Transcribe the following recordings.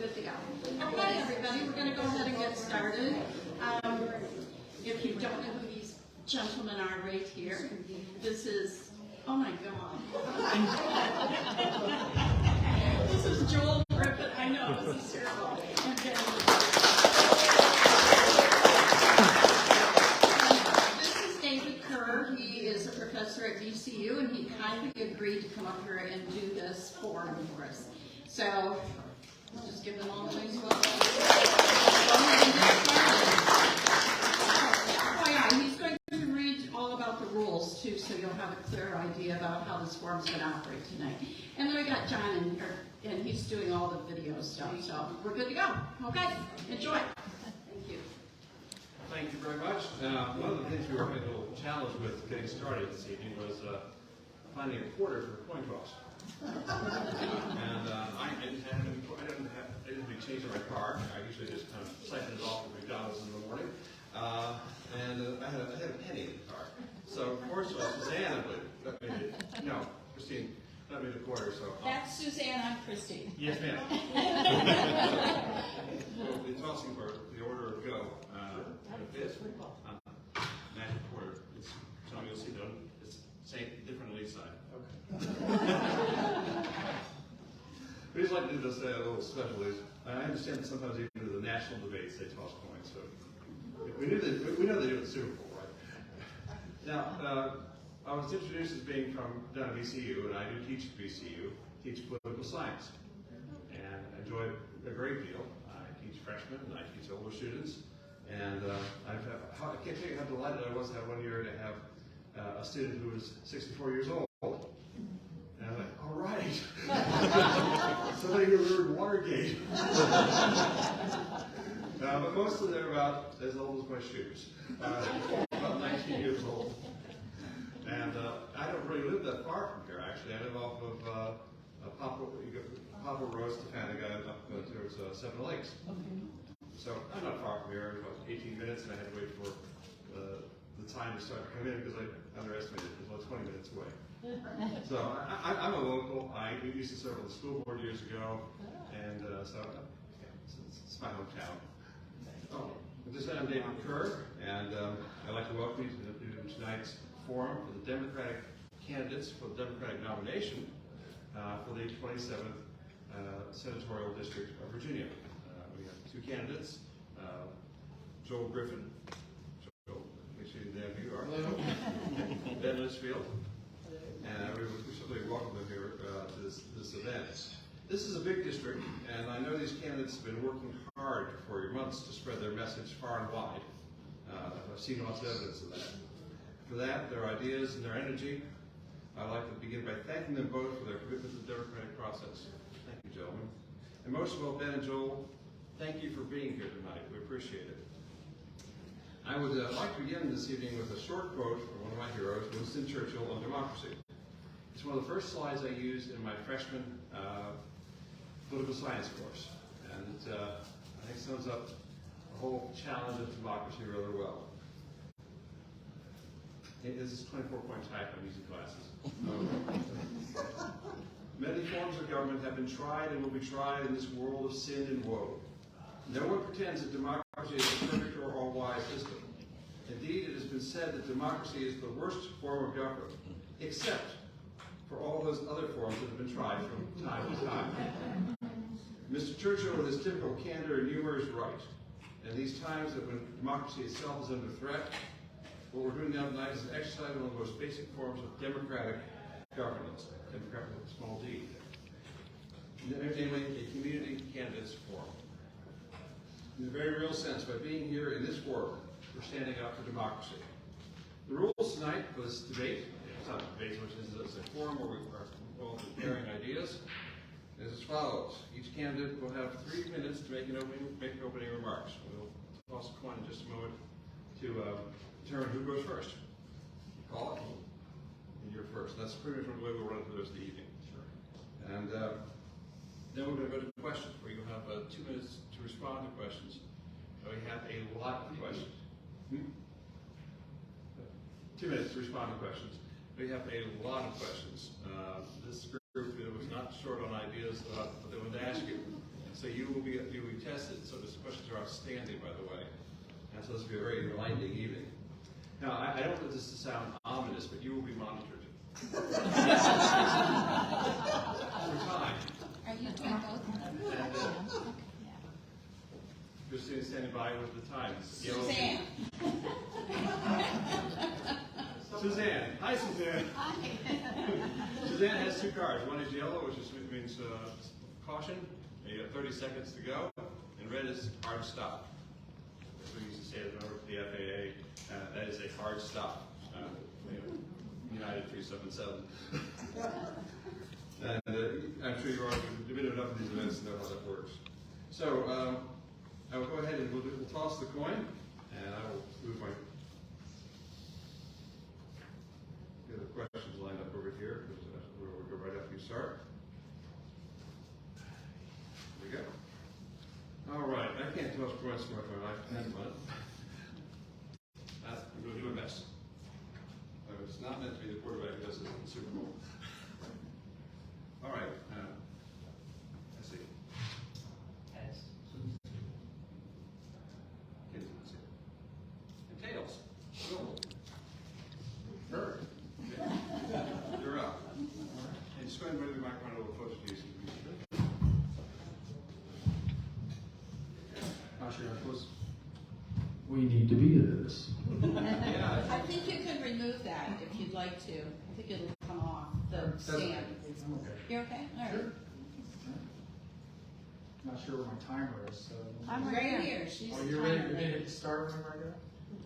good to go. Okay, everybody, we're going to go ahead and get started. If you don't know who these gentlemen are right here, this is, oh my God. This is Joel Griffin. I know, this is terrible. And then, this is David Kerr. He is a professor at VCU, and he kindly agreed to come up here and do this forum for us. So, we'll just give them all a nice welcome. Oh yeah, he's going to read all about the rules too, so you'll have a clear idea about how this forum's going to operate tonight. And then we got John in here, and he's doing all the video stuff, so we're good to go. Okay, enjoy. Thank you. Thank you very much. One of the things we were having a little challenge with getting started this evening was finding a quarter for a coin toss. And I didn't be changing my car. I usually just kind of siphon it off at McDonald's in the morning. I had a penny in the car. So fortunately, Suzanne, Christine, let me the quarter. So That's Suzanne. I'm Christine. Yes, ma'am. Well, the tossing for the order of go. This magic quarter. Tom, you'll see that it's same, different on each side. Okay. We just like to do this a little special. I understand that sometimes even in the national debates they toss coins. So we know they do it in Super Bowl, right? Now, I was introduced as being from down at VCU, and I do teach at VCU, teach political science, and I enjoy it a great deal. I teach freshmen, and I teach older students, and I can't tell you how delighted I was that one year to have a student who was 64 years old. And I'm like, all right. Somebody who heard Watergate. But mostly they're about as old as my shoes. About 19 years old. And I don't really live that far from here, actually. I live off of Papa Road, Stefaniga, up towards Seven Lakes. So I'm not far from here. About 18 minutes, and I had to wait for the time to start to come in because I underestimated it. It was about 20 minutes away. So I'm a local. I used to serve on the school board years ago, and so it's my hometown. With this, I'm David Kerr, and I'd like to welcome you to tonight's forum for the Democratic candidates for the Democratic nomination for the 27th Senatorial District of Virginia. We have two candidates, Joel Griffin. Joel, make sure you know who you are. Ben Litchfield. And we certainly welcome them here to this event. This is a big district, and I know these candidates have been working hard for months to spread their message far and wide. I've seen lots of evidence of that. For that, their ideas and their energy, I'd like to begin by thanking them both for their commitment to the democratic process. Thank you, gentlemen. And most of all, Ben and Joel, thank you for being here tonight. We appreciate it. I would like to begin this evening with a short quote from one of my heroes, Winston Churchill, on democracy. It's one of the first slides I used in my freshman political science course, and it, I think sums up the whole challenge of democracy rather well. This is 24-point type. I'm using glasses. Many forms of government have been tried and will be tried in this world of sin and woe. No one pretends that democracy is a perfect or all-wise system. Indeed, it has been said that democracy is the worst form of government, except for all those other forms that have been tried from time to time. Mr. Churchill, with his typical candor and humor, is right. In these times when democracy itself is under threat, what we're doing now tonight is an exercise in one of the most basic forms of democratic governance, democratic with a small d, namely a community candidates forum. In a very real sense, by being here in this forum, we're standing up for democracy. The rules tonight for this debate, it's not a debate, which is a forum where we are all comparing ideas, is as follows. Each candidate will have 3 minutes to make opening remarks. We'll toss a coin in just a moment to determine who goes first. Call it, and you're first. That's pretty much the way we'll run it for the rest of the evening. Sure. And then we're going to go to questions, where you'll have 2 minutes to respond to questions. We have a lot of questions. 2 minutes to respond to questions. We have a lot of questions. This group was not short on ideas about what they wanted to ask you. So you'll be tested. So the questions are outstanding, by the way. And so this will be a very enlightening evening. Now, I don't want this to sound ominous, but you will be monitored. For time. Are you doing both? And, Christine standing by with the time. Suzanne. Suzanne. Hi, Suzanne. Hi. Suzanne has two cards. One is yellow, which means caution. You got 30 seconds to go. And red is hard stop. That's what we used to say as a member of the FAA. That is a hard stop. United 377. And I'm sure you've already been to enough of these events to know how that works. So I will go ahead and we'll toss the coin, and I will move my get the questions lined up over here, because we'll go right after you start. There we go. All right, I can't toss coins from my phone. I have one. I'm going to do my best. It's not meant to be the quarterback who does it in the Super Bowl. All right. Let's see. Heads. And tails. Cool. Bird. Okay. You're up. And just go ahead and bring the microphone a little closer to you. Not sure how close we need to be to this. Yeah. I think you can remove that if you'd like to. I think it'll come off the stand. I'm okay. You're okay? All right. Sure. Not sure where my timer is, so. I'm Right right here. She's Oh, the you're ready timer to lady. hit start whenever I go?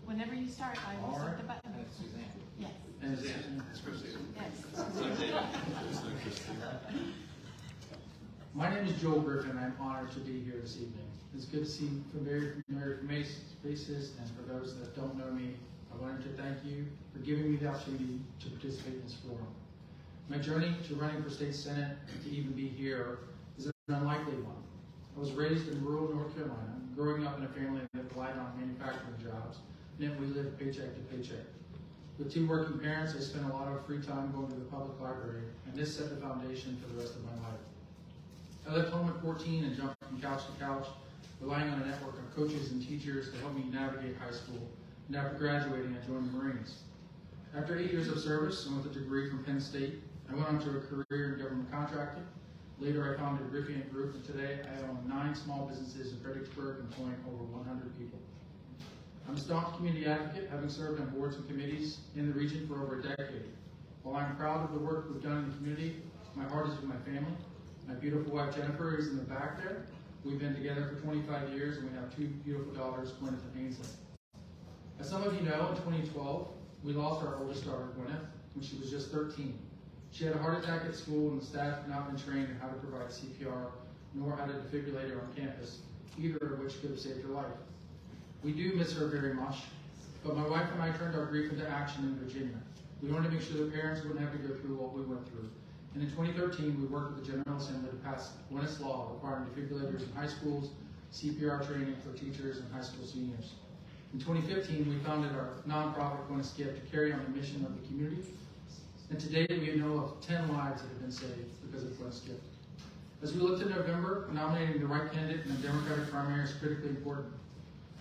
Whenever you start, I will All set right. the button. And it's Suzanne. Yes, And it's Suzanne. It's Christine. yes. I'm David. My name is Joel Griffin. I'm honored to be here this evening. It's good to see familiar faces, and for those that don't know me, I wanted to thank you for giving me the opportunity to participate in this forum. My journey to running for state senate to even be here is an unlikely one. I was raised in rural North Carolina, growing up in a family that relied on manufacturing jobs, meant we lived paycheck to paycheck. With two working parents, I spent a lot of free time going to the public library, and this set the foundation for the rest of my life. I left home at 14 and jumped from couch to couch, relying on a network of coaches and teachers to help me navigate high school, and after graduating, I joined the Marines. After 8 years of service and with a degree from Penn State, I went on to a career in government contracting. Later, I founded Riffiant Group, and today I own 9 small businesses in Fredericksburg, employing over 100 people. I'm a staunch community advocate, having served on boards and committees in the region for over a decade. While I'm proud of the work we've done in the community, my heart is with my family. My beautiful wife Jennifer is in the back there. We've been together for 25 years, and we have 2 beautiful daughters, Gwyneth and Ainsley. As some of you know, in 2012, we lost our oldest daughter, Gwyneth, when she was just 13. She had a heart attack at school, and the staff had not been trained in how to provide CPR, nor how to defibrillate her on campus, either of which could have saved her life. We do miss her very much, but my wife and I turned our grief into action in Virginia. We wanted to make sure that parents wouldn't have to go through what we went through. And in 2013, we worked with the General Assembly to pass Gwyneth's Law, requiring defibrillators in high schools, CPR training for teachers and high school seniors. In 2015, we founded our nonprofit Gwyneth's Gift to carry on the mission of the community. And today, we know of 10 lives that have been saved because of Gwyneth's Gift. As we look to November, nominating the right candidate in the Democratic primary is critically important.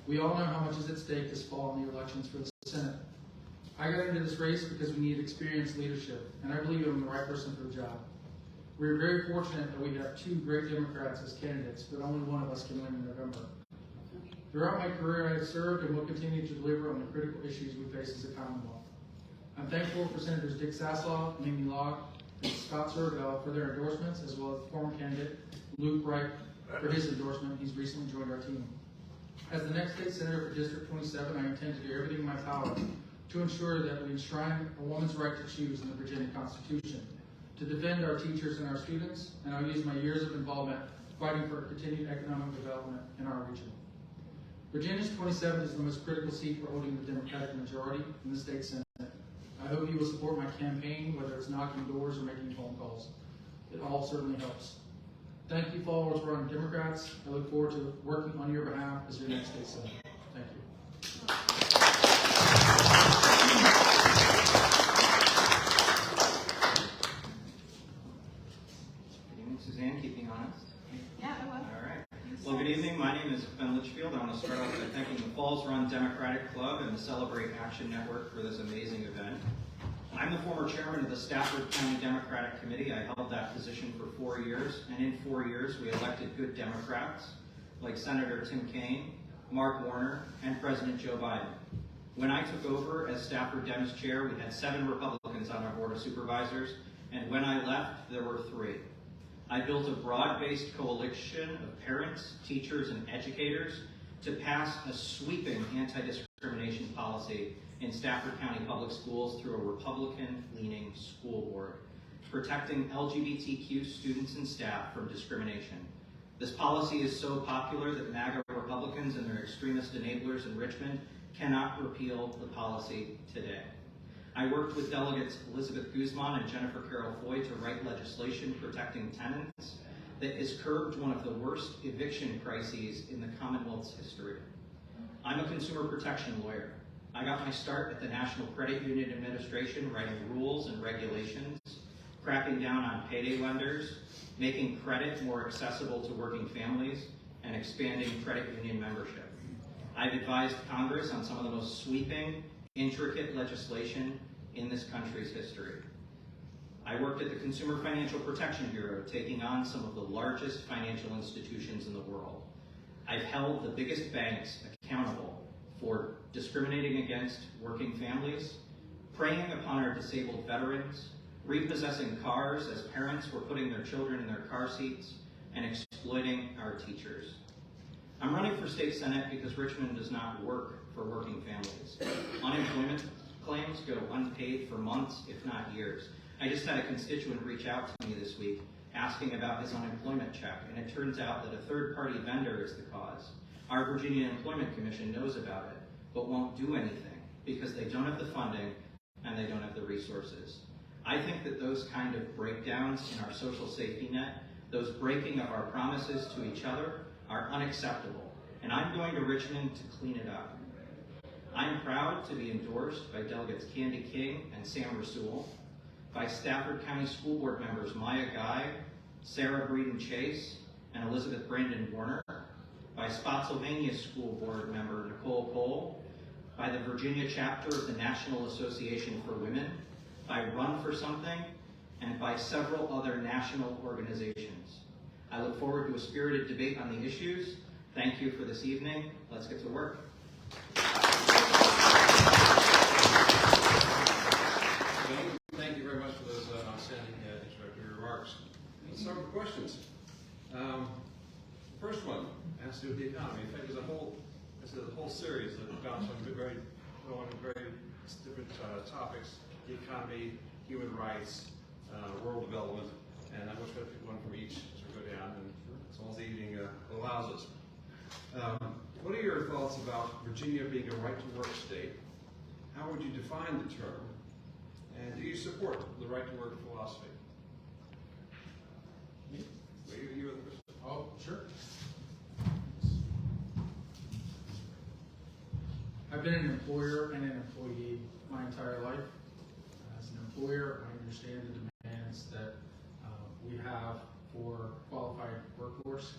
We all know how much is at stake this fall in the elections for the Senate. I got into this race because we need experienced leadership, and I believe I'm the right person for the job. We are very fortunate that we have 2 great Democrats as candidates, but only one of us can win in November. Throughout my career, I have served and will continue to deliver on the critical issues we face as a Commonwealth. I'm thankful for Senators Dick Sasslaw, Mimi Log, and Scott Servell for their endorsements, as well as former candidate Luke Wright for his endorsement. He's recently joined our team. As the next state senator for District 27, I intend to do everything in my power to ensure that we enshrine a woman's right to choose in the Virginia Constitution, to defend our teachers and our students, and I'll use my years of involvement fighting for continued economic development in our region. Virginia's 27th is the most critical seat for holding the Democratic majority in the state Senate. I hope you will support my campaign, whether it's knocking doors or making phone calls. It all certainly helps. Thank you, followers of our Democrats. I look forward to working on your behalf as your next state senator. Thank you. Good evening, Suzanne, keep me honest. Yeah, I will. All right. Well, good evening. My name is Ben Litchfield. I want to start off by thanking the Falls Run Democratic Club and the Celebrate Action Network for this amazing event. I'm the former chairman of the Stafford County Democratic Committee. I held that position for 4 years, and in 4 years we elected good Democrats like Senator Tim Kaine, Mark Warner, and President Joe Biden. When I took over as Stafford Dems chair, we had 7 Republicans on our Board of Supervisors, and when I left, there were 3. I built a broad-based coalition of parents, teachers, and educators to pass a sweeping anti-discrimination policy in Stafford County Public Schools through a Republican-leaning school board, protecting LGBTQ students and staff from discrimination. This policy is so popular that MAGA Republicans and their extremist enablers in Richmond cannot repeal the policy today. I worked with delegates Elizabeth Guzman and Jennifer Carroll Foy to write legislation protecting tenants that has curbed one of the worst eviction crises in the Commonwealth's history. I'm a consumer protection lawyer. I got my start at the National Credit Union Administration writing rules and regulations, cracking down on payday lenders, making credit more accessible to working families, and expanding credit union membership. I've advised Congress on some of the most sweeping, intricate legislation in this country's history. I worked at the Consumer Financial Protection Bureau, taking on some of the largest financial institutions in the world. I've held the biggest banks accountable for discriminating against working families, preying upon our disabled veterans, repossessing cars as parents were putting their children in their car seats, and exploiting our teachers. I'm running for state senate because Richmond does not work for working families. Unemployment claims go unpaid for months, if not years. I just had a constituent reach out to me this week asking about his unemployment check, and it turns out that a third-party vendor is the cause. Our Virginia Employment Commission knows about it, but won't do anything because they don't have the funding and they don't have the resources. I think that those kind of breakdowns in our social safety net, those breaking of our promises to each other, are unacceptable, and I'm going to Richmond to clean it up. I'm proud to be endorsed by delegates Candy King and Sam Rasool, by Stafford County School Board members Maya Guy, Sarah Breeden Chase, and Elizabeth Brandon Warner, by Spotsylvania School Board member Nicole Cole, by the Virginia chapter of the National Association for Women, by Run for Something, and by several other national organizations. I look forward to a spirited debate on the issues. Thank you for this evening. Let's get to work. Thank you very much for those outstanding introductory remarks. Let's start with questions. First one has to do with the economy. In fact, there's a whole series that bounced on very different topics: the economy, human rights, rural development, and I wish we had one from each as we go down, and as long as the evening allows us. What are your thoughts about Virginia being a right-to-work state? How would you define the term? And do you support the right-to-work philosophy? Me? You were the first. Oh, sure. I've been an employer and an employee my entire life. As an employer, I understand the demands that we have for qualified workforce.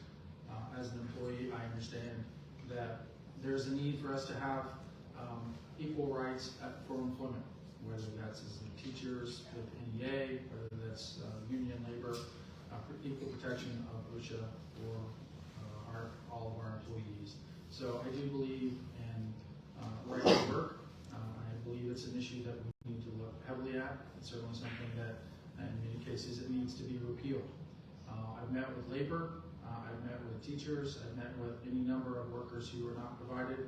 As an employee, I understand that there's a need for us to have equal rights for employment, whether that's as teachers with NEA, whether that's union labor, equal protection of OSHA for all of our employees. So I do believe in right to work. I believe it's an issue that we need to look heavily at. It's certainly something that, in many cases, it needs to be repealed. I've met with labor, I've met with teachers, I've met with any number of workers who are not provided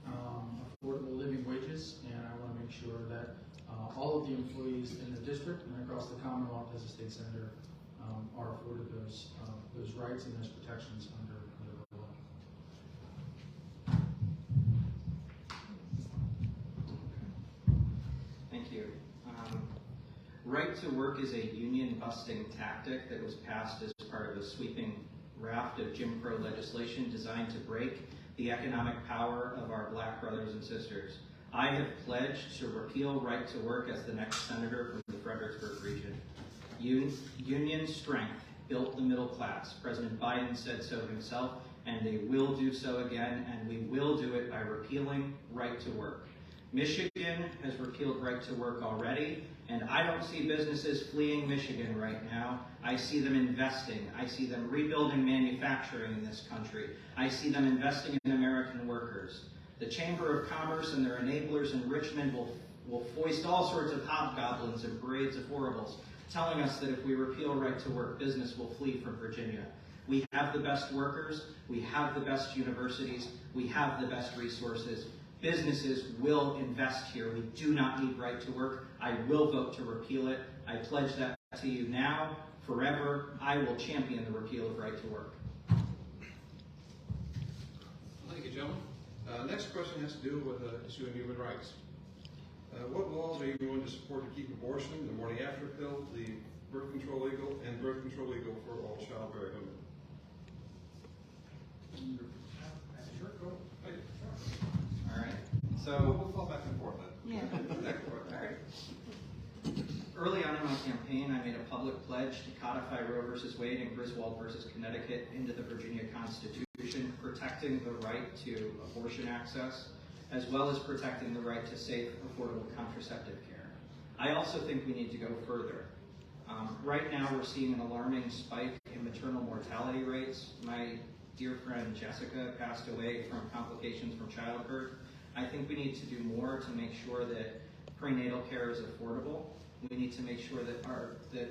affordable living wages, and I want to make sure that all of the employees in the district and across the Commonwealth as a state senator are afforded those rights and those protections under the law. Thank you. Right to work is a union-busting tactic that was passed as part of a sweeping raft of Jim Crow legislation designed to break the economic power of our black brothers and sisters. I have pledged to repeal right to work as the next senator from the Fredericksburg region. Union strength built the middle class. President Biden said so himself, and they will do so again, and we will do it by repealing right to work. Michigan has repealed right to work already, and I don't see businesses fleeing Michigan right now. I see them investing. I see them rebuilding manufacturing in this country. I see them investing in American workers. The Chamber of Commerce and their enablers in Richmond will foist all sorts of hobgoblins and parades of horribles, telling us that if we repeal right to work, business will flee from Virginia. We have the best workers, we have the best universities, we have the best resources. Businesses will invest here. We do not need right to work. I will vote to repeal it. I pledge that to you now, forever. I will champion the repeal of right to work. Thank you, gentlemen. Next question has to do with the issue of human rights. What laws are you going to support to keep abortion, the morning after pill, the birth control legal, and birth control legal for all childbearing women? All right. So we'll fall back and forth then. Yeah. All right. Early on in my campaign, I made a public pledge to codify Roe v. Wade and Griswold v. Connecticut into the Virginia Constitution, protecting the right to abortion access, as well as protecting the right to safe, affordable contraceptive care. I also think we need to go further. Right now, we're seeing an alarming spike in maternal mortality rates. My dear friend Jessica passed away from complications from childbirth. I think we need to do more to make sure that prenatal care is affordable. We need to make sure that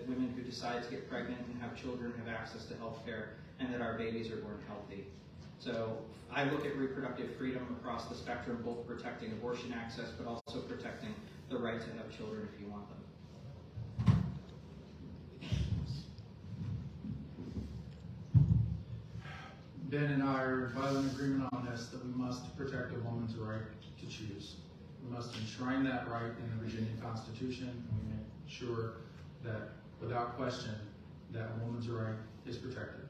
women who decide to get pregnant and have children have access to health care, and that our babies are born healthy. So I look at reproductive freedom across the spectrum, both protecting abortion access, but also protecting the right to have children if you want them. Ben and I are in violent agreement on this, that we must protect a woman's right to choose. We must enshrine that right in the Virginia Constitution, and we make sure that, without question, that a woman's right is protected.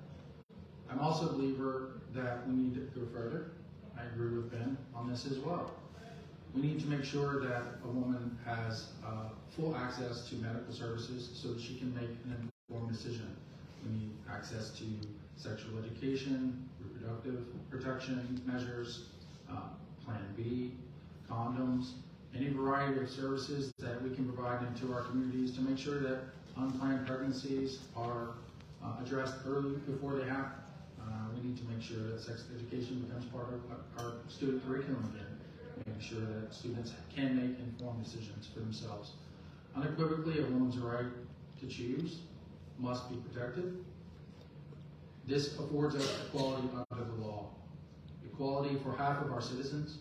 I'm also a believer that we need to go further. I agree with Ben on this as well. We need to make sure that a woman has full access to medical services so that she can make an informed decision. We need access to sexual education, reproductive protection measures, Plan B, condoms, any variety of services that we can provide into our communities to make sure that unplanned pregnancies are addressed early before they happen. We need to make sure that sex education becomes part of our student curriculum again, making sure that students can make informed decisions for themselves. Unequivocally, a woman's right to choose must be protected. This affords us equality under the law. Equality for half of our citizens,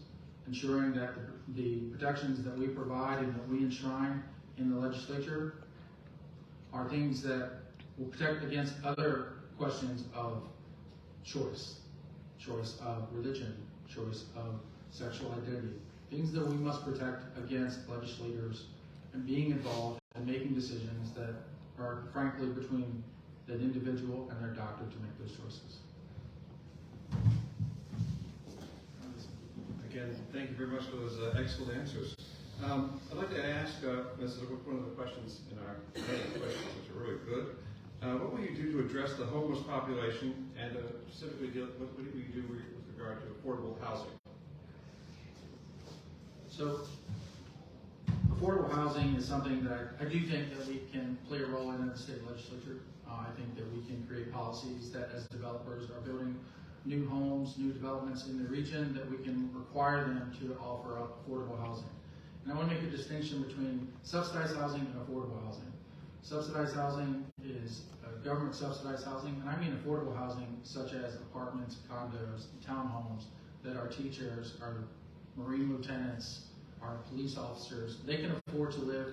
ensuring that the protections that we provide and that we enshrine in the legislature are things that will protect against other questions of choice of religion, choice of sexual identity, things that we must protect against legislators and being involved and making decisions that are frankly between that individual and their doctor to make those choices. Again, thank you very much for those excellent answers. I'd like to ask, this is one of the questions in our questions, which are really good. What will you do to address the homeless population, and specifically, what will you do with regard to affordable housing? So, affordable housing is something that I do think that we can play a role in the state legislature. I think that we can create policies that, as developers are building new homes, new developments in the region, that we can require them to offer up affordable housing. And I want to make a distinction between subsidized housing and affordable housing. Subsidized housing is government subsidized housing, and I mean affordable housing such as apartments, condos, townhomes that our teachers, our Marine lieutenants, our police officers, they can afford to live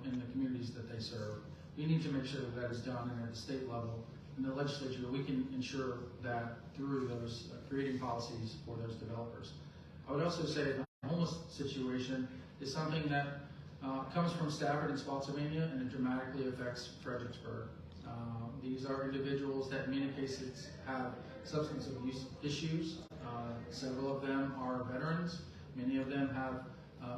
in the communities that they serve. We need to make sure that is done, and at the state level, in the legislature, we can ensure that through those creating policies for those developers. I would also say that the homeless situation is something that comes from Stafford and Spotsylvania, and it dramatically affects Fredericksburg. These are individuals that in many cases have substance abuse issues. Several of them are veterans. Many of them have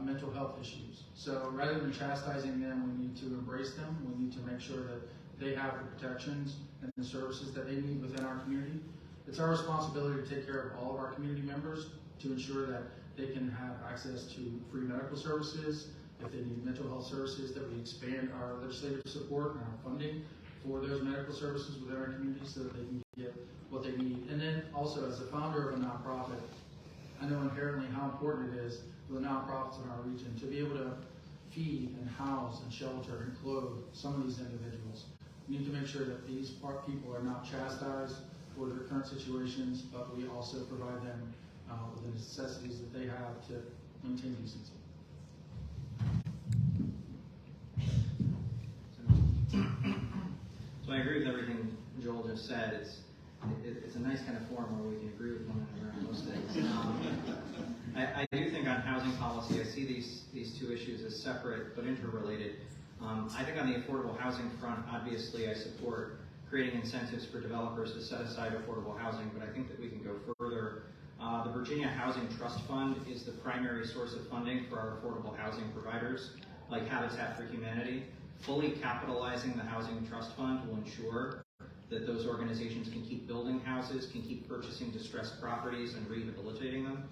mental health issues. So rather than chastising them, we need to embrace them. We need to make sure that they have the protections and the services that they need within our community. It's our responsibility to take care of all of our community members to ensure that they can have access to free medical services. If they need mental health services, that we expand our legislative support and our funding for those medical services within our community so that they can get what they need. And then also, as a founder of a nonprofit, I know inherently how important it is for the nonprofits in our region to be able to feed and house and shelter and clothe some of these individuals. We need to make sure that these people are not chastised for their current situations, but we also provide them with the necessities that they have to maintain decency. So I agree with everything Joel just said. It's a nice kind of forum where we can agree with one another on most things. I do think on housing policy, I see these two issues as separate but interrelated. I think on the affordable housing front, obviously I support creating incentives for developers to set aside affordable housing, but I think that we can go further. The Virginia Housing Trust Fund is the primary source of funding for our affordable housing providers, like Habitat for Humanity. Fully capitalizing the Housing Trust Fund will ensure that those organizations can keep building houses, can keep purchasing distressed properties and rehabilitating them.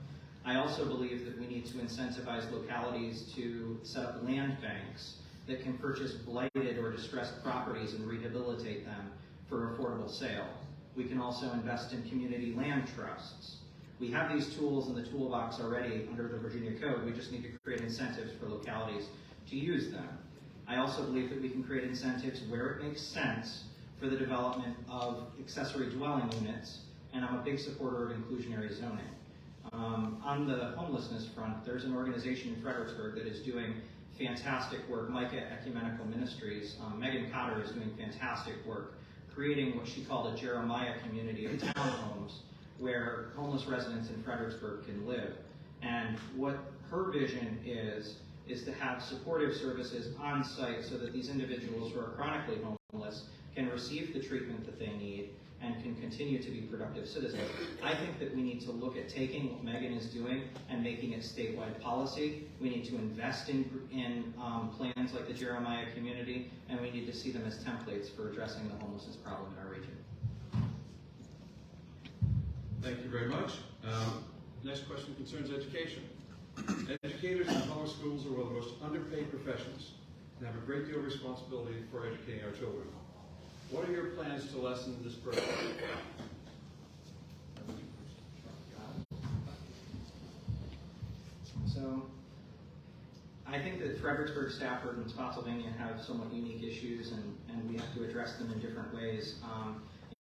I also believe that we need to incentivize localities to set up land banks that can purchase blighted or distressed properties and rehabilitate them for affordable sale. We can also invest in community land trusts. We have these tools in the toolbox already under the Virginia Code. We just need to create incentives for localities to use them. I also believe that we can create incentives where it makes sense for the development of accessory dwelling units, and I'm a big supporter of inclusionary zoning. On the homelessness front, there's an organization in Fredericksburg that is doing fantastic work, Micah Ecumenical Ministries. Megan Cotter is doing fantastic work, creating what she called a Jeremiah community of townhomes where homeless residents in Fredericksburg can live. And what her vision is to have supportive services on site so that these individuals who are chronically homeless can receive the treatment that they need and can continue to be productive citizens. I think that we need to look at taking what Megan is doing and making it statewide policy. We need to invest in plans like the Jeremiah community, and we need to see them as templates for addressing the homelessness problem in our region. Thank you very much. Next question concerns education. Educators in public schools are one of the most underpaid professions and have a great deal of responsibility for educating our children. What are your plans to lessen this burden? So, I think that Fredericksburg, Stafford, and Spotsylvania have somewhat unique issues, and we have to address them in different ways.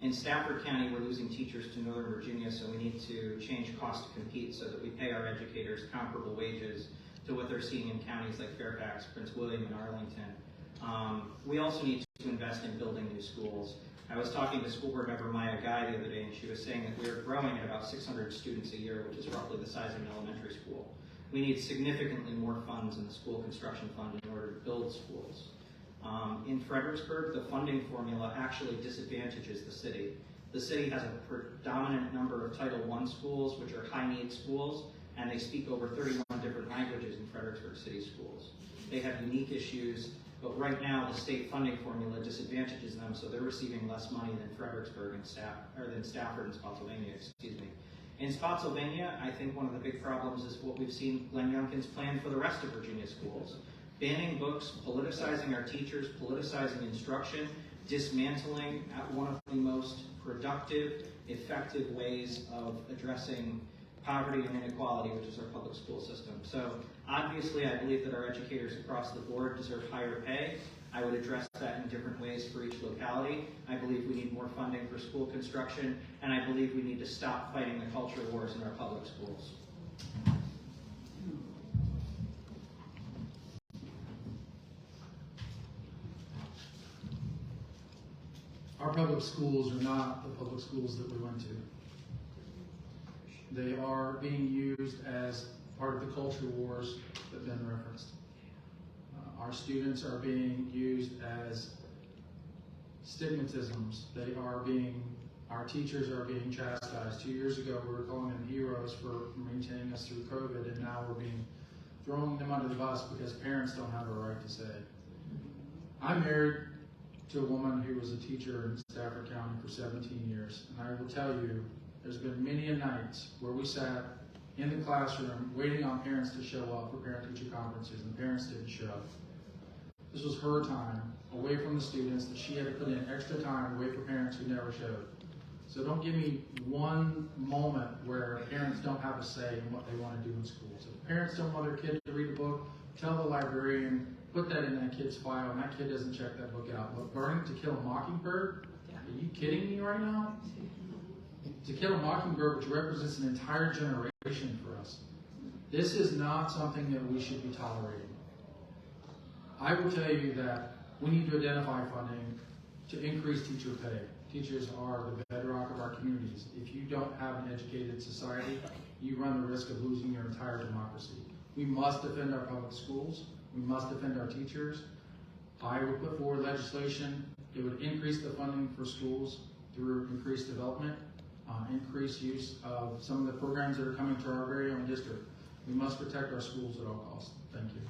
In Stafford County, we're losing teachers to Northern Virginia, so we need to change cost to compete so that we pay our educators comparable wages to what they're seeing in counties like Fairfax, Prince William, and Arlington. We also need to invest in building new schools. I was talking to school board member Maya Guy the other day, and she was saying that we're growing at about 600 students a year, which is roughly the size of an elementary school. We need significantly more funds in the school construction fund in order to build schools. In Fredericksburg, the funding formula actually disadvantages the city. The city has a predominant number of Title I schools, which are high-need schools, and they speak over 31 different languages in Fredericksburg city schools. They have unique issues, but right now the state funding formula disadvantages them, so they're receiving less money than Fredericksburg and Stafford and Spotsylvania, excuse me. In Spotsylvania, I think one of the big problems is what we've seen Glenn Youngkin's plan for the rest of Virginia schools. Banning books, politicizing our teachers, politicizing instruction, dismantling one of the most productive, effective ways of addressing poverty and inequality, which is our public school system. So obviously I believe that our educators across the board deserve higher pay. I would address that in different ways for each locality. I believe we need more funding for school construction, and I believe we need to stop fighting the culture wars in our public schools. Our public schools are not the public schools that we went to. They are being used as part of the culture wars that Ben referenced. Our students are being used as stigmatisms. Our teachers are being chastised. 2 years ago, we were calling them heroes for maintaining us through COVID, and now we're throwing them under the bus because parents don't have a right to say. I'm married to a woman who was a teacher in Stafford County for 17 years. And I will tell you, there's been many a nights where we sat in the classroom waiting on parents to show up for parent-teacher conferences, and the parents didn't show. This was her time away from the students that she had to put in extra time away for parents who never showed. So don't give me one moment where parents don't have a say in what they want to do in school. So if parents don't want their kid to read a book, tell the librarian, put that in that kid's file, and that kid doesn't check that book out. But Burning to Kill a Mockingbird? Are you kidding me right now? To Kill a Mockingbird, which represents an entire generation for us. This is not something that we should be tolerating. I will tell you that we need to identify funding to increase teacher pay. Teachers are the bedrock of our communities. If you don't have an educated society, you run the risk of losing your entire democracy. We must defend our public schools. We must defend our teachers. I would put forward legislation. It would increase the funding for schools through increased development, increased use of some of the programs that are coming to our very own district. We must protect our schools at all costs. Thank you.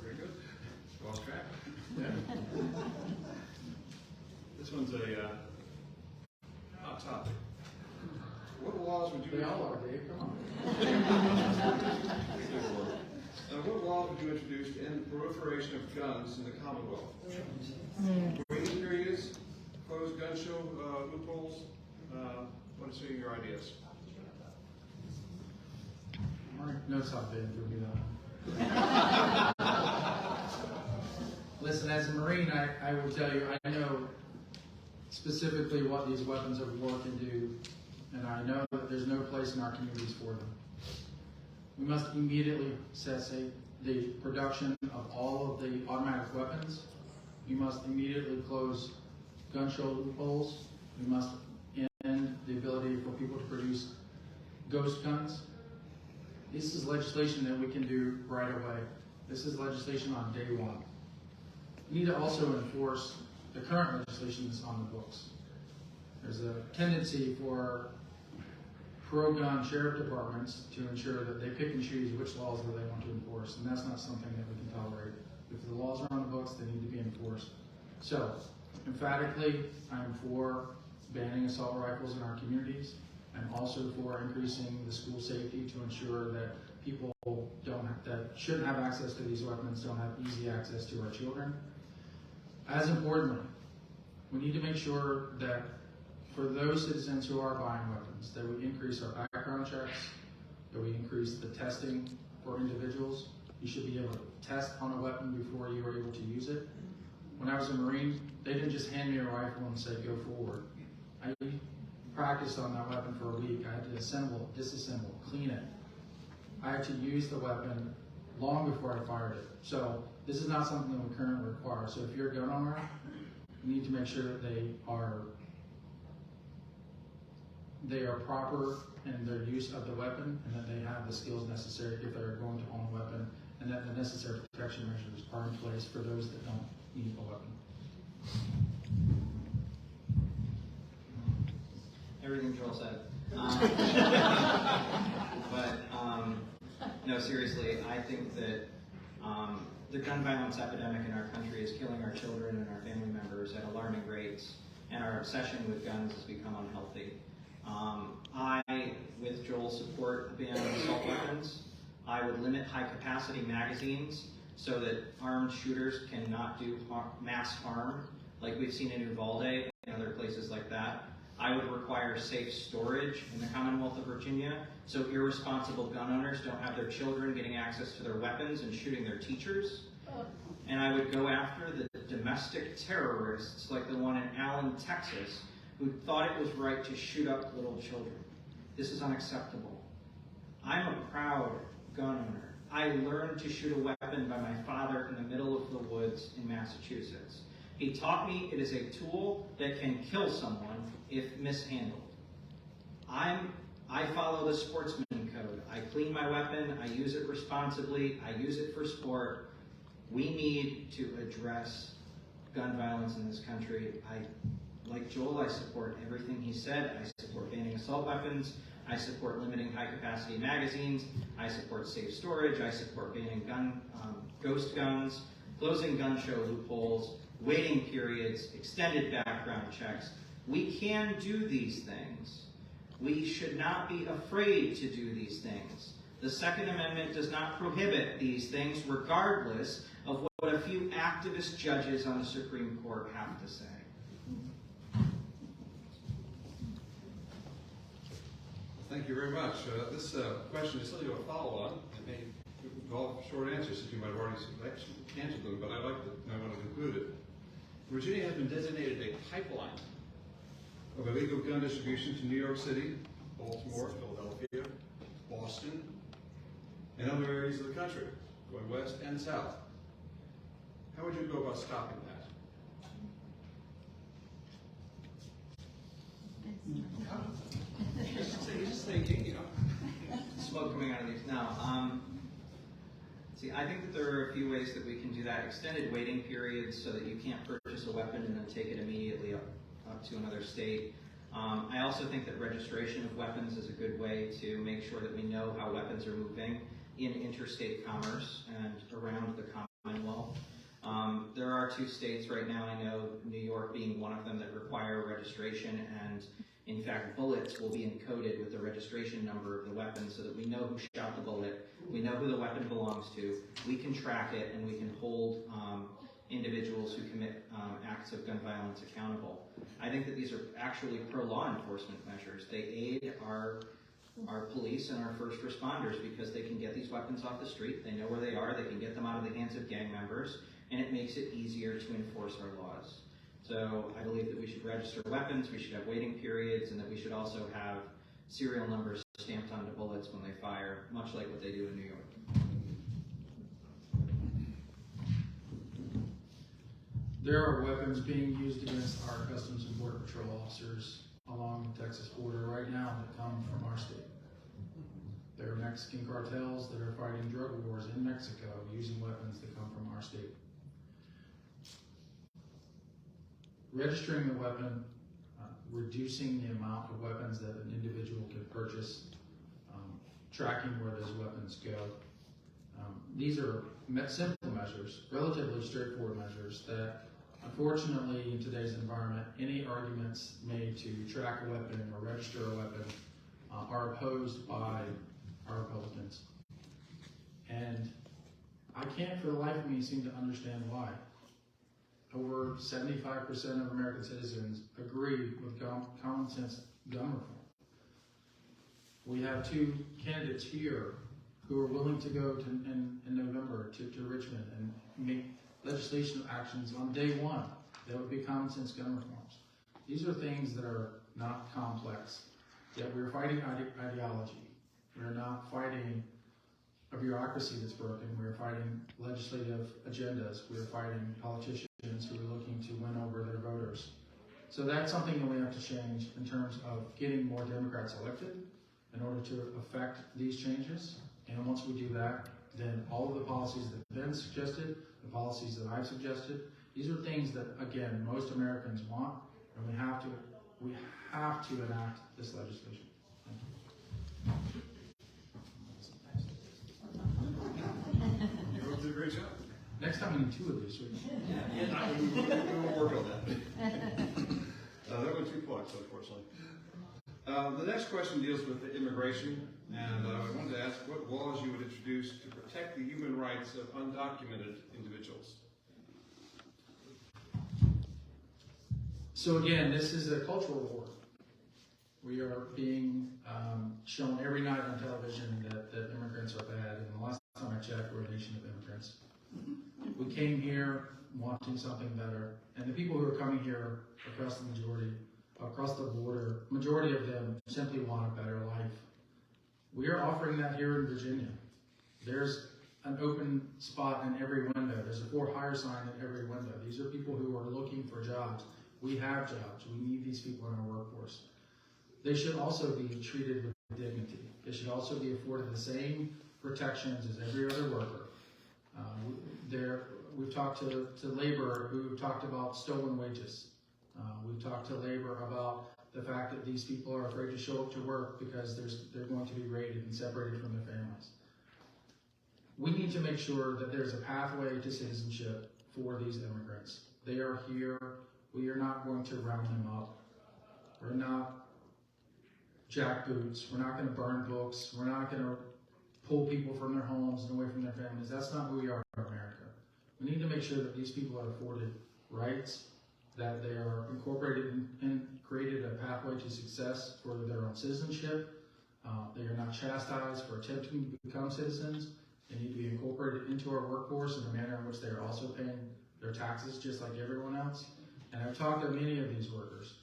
Very good. Well on track. Yeah. This one's a hot topic. What laws would you They all are, Dave. Come on. what laws would you introduce to end the proliferation of guns in the Commonwealth? Waiting periods, closed gun show loopholes. Want to see your ideas? All right, no, it's not big. You'll be that. Listen, as a Marine, I will tell you, I know specifically what these weapons of war can do, and I know that there's no place in our communities for them. We must immediately cess the production of all of the automatic weapons. We must immediately close gun show loopholes. We must end the ability for people to produce ghost guns. This is legislation that we can do right away. This is legislation on day one. We need to also enforce the current legislation that's on the books. There's a tendency for pro-gun sheriff departments to ensure that they pick and choose which laws that they want to enforce, and that's not something that we can tolerate. If the laws are on the books, they need to be enforced. So, emphatically, I'm for banning assault rifles in our communities. I'm also for increasing the school safety to ensure that people that shouldn't have access to these weapons don't have easy access to our children. As importantly, we need to make sure that for those citizens who are buying weapons, that we increase our background checks, that we increase the testing for individuals. You should be able to test on a weapon before you are able to use it. When I was a Marine, they didn't just hand me a rifle and say, go forward. I practiced on that weapon for a week. I had to assemble, disassemble, clean it. I had to use the weapon long before I fired it. So this is not something that we currently require. So if you're a gun owner, you need to make sure that they are proper in their use of the weapon, and that they have the skills necessary if they're going to own a weapon, and that the necessary protection measures are in place for those that don't need a weapon. Everything Joel said. No, seriously, I think that the gun violence epidemic in our country is killing our children and our family members at alarming rates, and our obsession with guns has become unhealthy. I, with Joel, support the ban on assault weapons. I would limit high-capacity magazines so that armed shooters cannot do mass harm, like we've seen in Uvalde and other places like that. I would require safe storage in the Commonwealth of Virginia so irresponsible gun owners don't have their children getting access to their weapons and shooting their teachers. And I would go after the domestic terrorists like the one in Allen, Texas, who thought it was right to shoot up little children. This is unacceptable. I'm a proud gun owner. I learned to shoot a weapon by my father in the middle of the woods in Massachusetts. He taught me it is a tool that can kill someone if mishandled. I follow the sportsman code. I clean my weapon, I use it responsibly, I use it for sport. We need to address gun violence in this country. Like Joel, I support everything he said. I support banning assault weapons. I support limiting high-capacity magazines. I support safe storage. I support banning ghost guns, closing gun show loopholes, waiting periods, extended background checks. We can do these things. We should not be afraid to do these things. The Second Amendment does not prohibit these things, regardless of what a few activist judges on the Supreme Court have to say. Thank you very much. This question is something of a follow-on. It may involve short answers since you might have already answered them, but I want to conclude it. Virginia has been designated a pipeline of illegal gun distribution to New York City, Baltimore, Philadelphia, Boston, and other areas of the country, going west and south. How would you go about stopping that? Just thinking, you know. Smoke coming out of these. Now, see, I think that there are a few ways that we can do that. Extended waiting periods so that you can't purchase a weapon and then take it immediately up to another state. I also think that registration of weapons is a good way to make sure that we know how weapons are moving in interstate commerce and around the Commonwealth. There are 2 states right now, I know, New York being one of them, that require registration, and in fact, bullets will be encoded with the registration number of the weapon so that we know who shot the bullet, we know who the weapon belongs to, we can track it, and we can hold individuals who commit acts of gun violence accountable. I think that these are actually pro-law enforcement measures. They aid our police and our first responders because they can get these weapons off the street, they know where they are, they can get them out of the hands of gang members, and it makes it easier to enforce our laws. So I believe that we should register weapons, we should have waiting periods, and that we should also have serial numbers stamped onto bullets when they fire, much like what they do in New York. There are weapons being used against our Customs and Border Patrol officers along the Texas border right now that come from our state. There are Mexican cartels that are fighting drug wars in Mexico using weapons that come from our state. Registering the weapon, reducing the amount of weapons that an individual can purchase, tracking where those weapons go. These are simple measures, relatively straightforward measures that, unfortunately, in today's environment, any arguments made to track a weapon or register a weapon are opposed by our Republicans. And I can't for the life of me seem to understand why. Over 75% of American citizens agree with common sense gun reform. We have 2 candidates here who are willing to go in November to Richmond and make legislation actions on day 1 that would be common sense gun reforms. These are things that are not complex, yet we're fighting ideology. We're not fighting a bureaucracy that's broken. We're fighting legislative agendas. We're fighting politicians who are looking to win over their voters. So that's something that we have to change in terms of getting more Democrats elected in order to affect these changes. And once we do that, then all of the policies that Ben suggested, the policies that I've suggested, these are things that, again, most Americans want, and we have to enact this legislation. Thank you. You did a great job. Next time we need 2 of these. We will work on that. There were 2 points, unfortunately. The next question deals with immigration, and I wanted to ask what laws you would introduce to protect the human rights of undocumented individuals. So again, this is a cultural war. We are being shown every night on television that immigrants are bad, and the last time I checked, we're a nation of immigrants. We came here wanting something better, and the people who are coming here across the border, majority of them simply want a better life. We are offering that here in Virginia. There's an open spot in every window. There's a for hire sign in every window. These are people who are looking for jobs. We have jobs. We need these people in our workforce. They should also be treated with dignity. They should also be afforded the same protections as every other worker. We've talked to labor who talked about stolen wages. We've talked to labor about the fact that these people are afraid to show up to work because they're going to be raided and separated from their families. We need to make sure that there's a pathway to citizenship for these immigrants. They are here. We are not going to round them up. We're not jackboots. We're not going to burn books. We're not going to pull people from their homes and away from their families. That's not who we are in America. We need to make sure that these people are afforded rights, that they are incorporated and created a pathway to success for their own citizenship. They are not chastised for attempting to become citizens. They need to be incorporated into our workforce in a manner in which they are also paying their taxes just like everyone else. And I've talked to many of these workers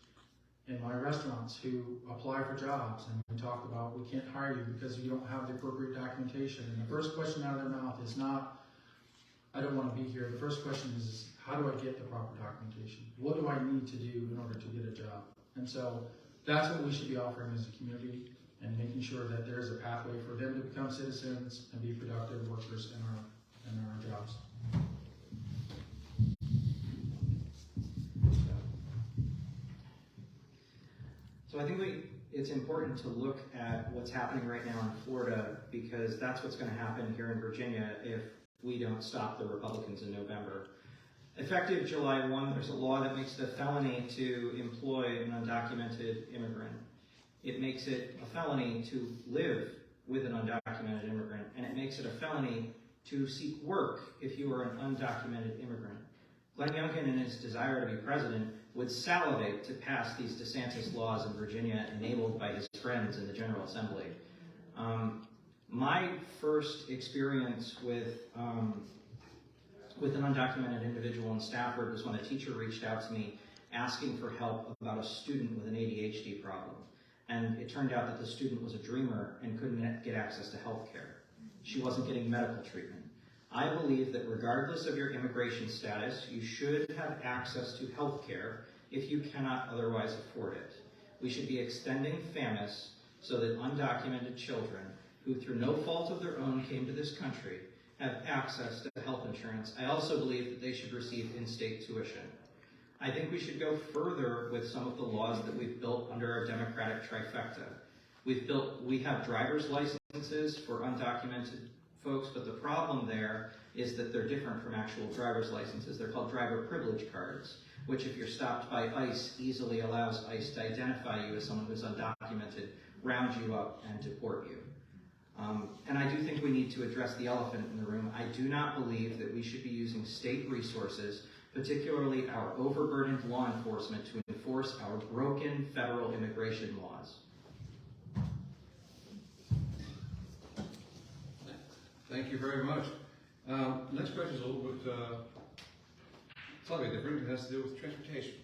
in my restaurants who apply for jobs, and we talk about, we can't hire you because you don't have the appropriate documentation. And the first question out of their mouth is not, I don't want to be here. The first question is, how do I get the proper documentation? What do I need to do in order to get a job? And so that's what we should be offering as a community, and making sure that there is a pathway for them to become citizens and be productive workers in our jobs. So I think it's important to look at what's happening right now in Florida, because that's what's going to happen here in Virginia if we don't stop the Republicans in November. Effective July 1, there's a law that makes it a felony to employ an undocumented immigrant. It makes it a felony to live with an undocumented immigrant, and it makes it a felony to seek work if you are an undocumented immigrant. Glenn Youngkin, in his desire to be president, would salivate to pass these DeSantis laws in Virginia, enabled by his friends in the General Assembly. My first experience with an undocumented individual in Stafford was when a teacher reached out to me asking for help about a student with an ADHD problem. And it turned out that the student was a dreamer and couldn't get access to health care. She wasn't getting medical treatment. I believe that regardless of your immigration status, you should have access to health care if you cannot otherwise afford it. We should be extending FAMIS so that undocumented children who through no fault of their own came to this country have access to health insurance. I also believe that they should receive in-state tuition. I think we should go further with some of the laws that we've built under our Democratic trifecta. We have driver's licenses for undocumented folks, but the problem there is that they're different from actual driver's licenses. They're called driver privilege cards, which if you're stopped by ICE, easily allows ICE to identify you as someone who's undocumented, round you up, and deport you. And I do think we need to address the elephant in the room. I do not believe that we should be using state resources, particularly our overburdened law enforcement, to enforce our broken federal immigration laws. Thank you very much. Next question is a little bit slightly different. It has to do with transportation.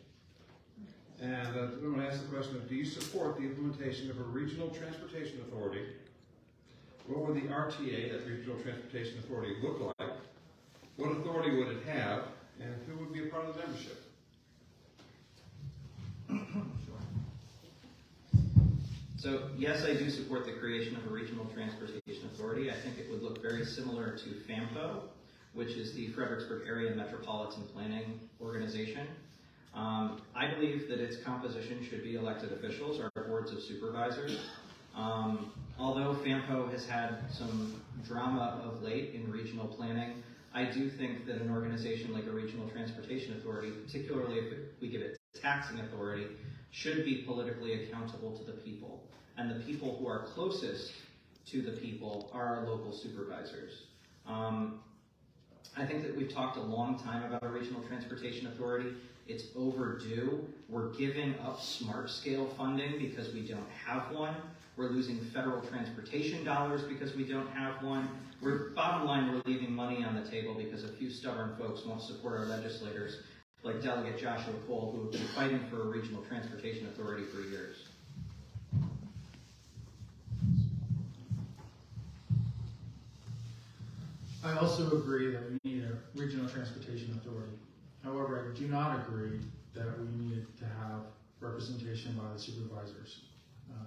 And I'm going to ask the question of, do you support the implementation of a regional transportation authority? What would the RTA, that Regional Transportation Authority, look like? What authority would it have? And who would be a part of the membership? So yes, I do support the creation of a Regional Transportation Authority. I think it would look very similar to FAMPO, which is the Fredericksburg Area Metropolitan Planning Organization. I believe that its composition should be elected officials or boards of supervisors. Although FAMPO has had some drama of late in regional planning, I do think that an organization like a Regional Transportation Authority, particularly if we give it taxing authority, should be politically accountable to the people. And the people who are closest to the people are our local supervisors. I think that we've talked a long time about a Regional Transportation Authority. It's overdue. We're giving up smart scale funding because we don't have one. We're losing federal transportation dollars because we don't have one. Bottom line, we're leaving money on the table because a few stubborn folks won't support our legislators, like Delegate Joshua Cole, who have been fighting for a Regional Transportation Authority for years. I also agree that we need a Regional Transportation Authority. However, I do not agree that we need to have representation by the supervisors.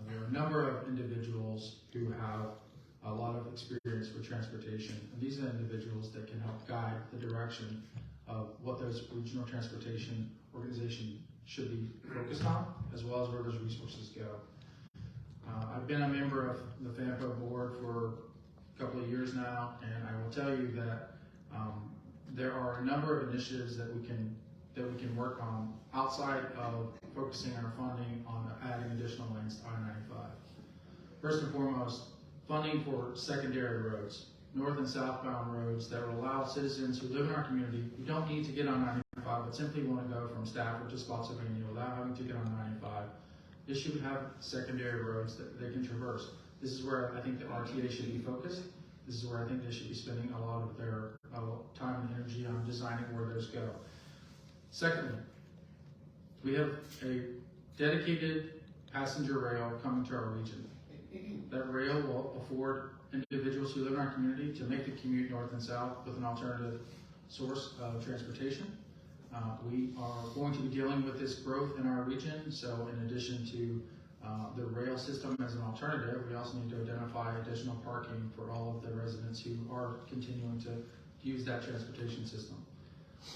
There are a number of individuals who have a lot of experience with transportation, and these are individuals that can help guide the direction of what those regional transportation organization should be focused on, as well as where those resources go. I've been a member of the FAMPO board for a couple of years now, and I will tell you that there are a number of initiatives that we can work on outside of focusing our funding on adding additional lanes to I-95. First and foremost, funding for secondary roads, north and southbound roads that will allow citizens who live in our community who don't need to get on 95 but simply want to go from Stafford to Spotsylvania without having to get on 95. They should have secondary roads that they can traverse. This is where I think the RTA should be focused. This is where I think they should be spending a lot of their time and energy on designing where those go. Secondly, we have a dedicated passenger rail coming to our region. That rail will afford individuals who live in our community to make the commute north and south with an alternative source of transportation. We are going to be dealing with this growth in our region, so in addition to the rail system as an alternative, we also need to identify additional parking for all of the residents who are continuing to use that transportation system.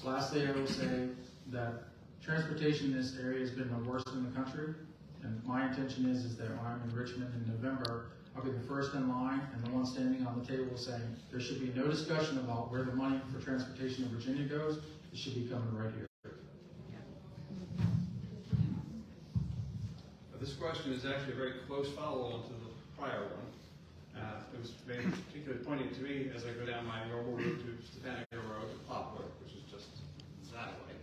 Lastly, I will say that transportation in this area has been the worst in the country, and my intention is that when I'm in Richmond in November, I'll be the first in line and the one standing on the table saying there should be no discussion about where the money for transportation in Virginia goes. It should be coming right here. This question is actually a very close follow-on to the prior one. It was made particularly poignant to me as I go down my normal route to Stefanica Road to Poplar, which is just that way,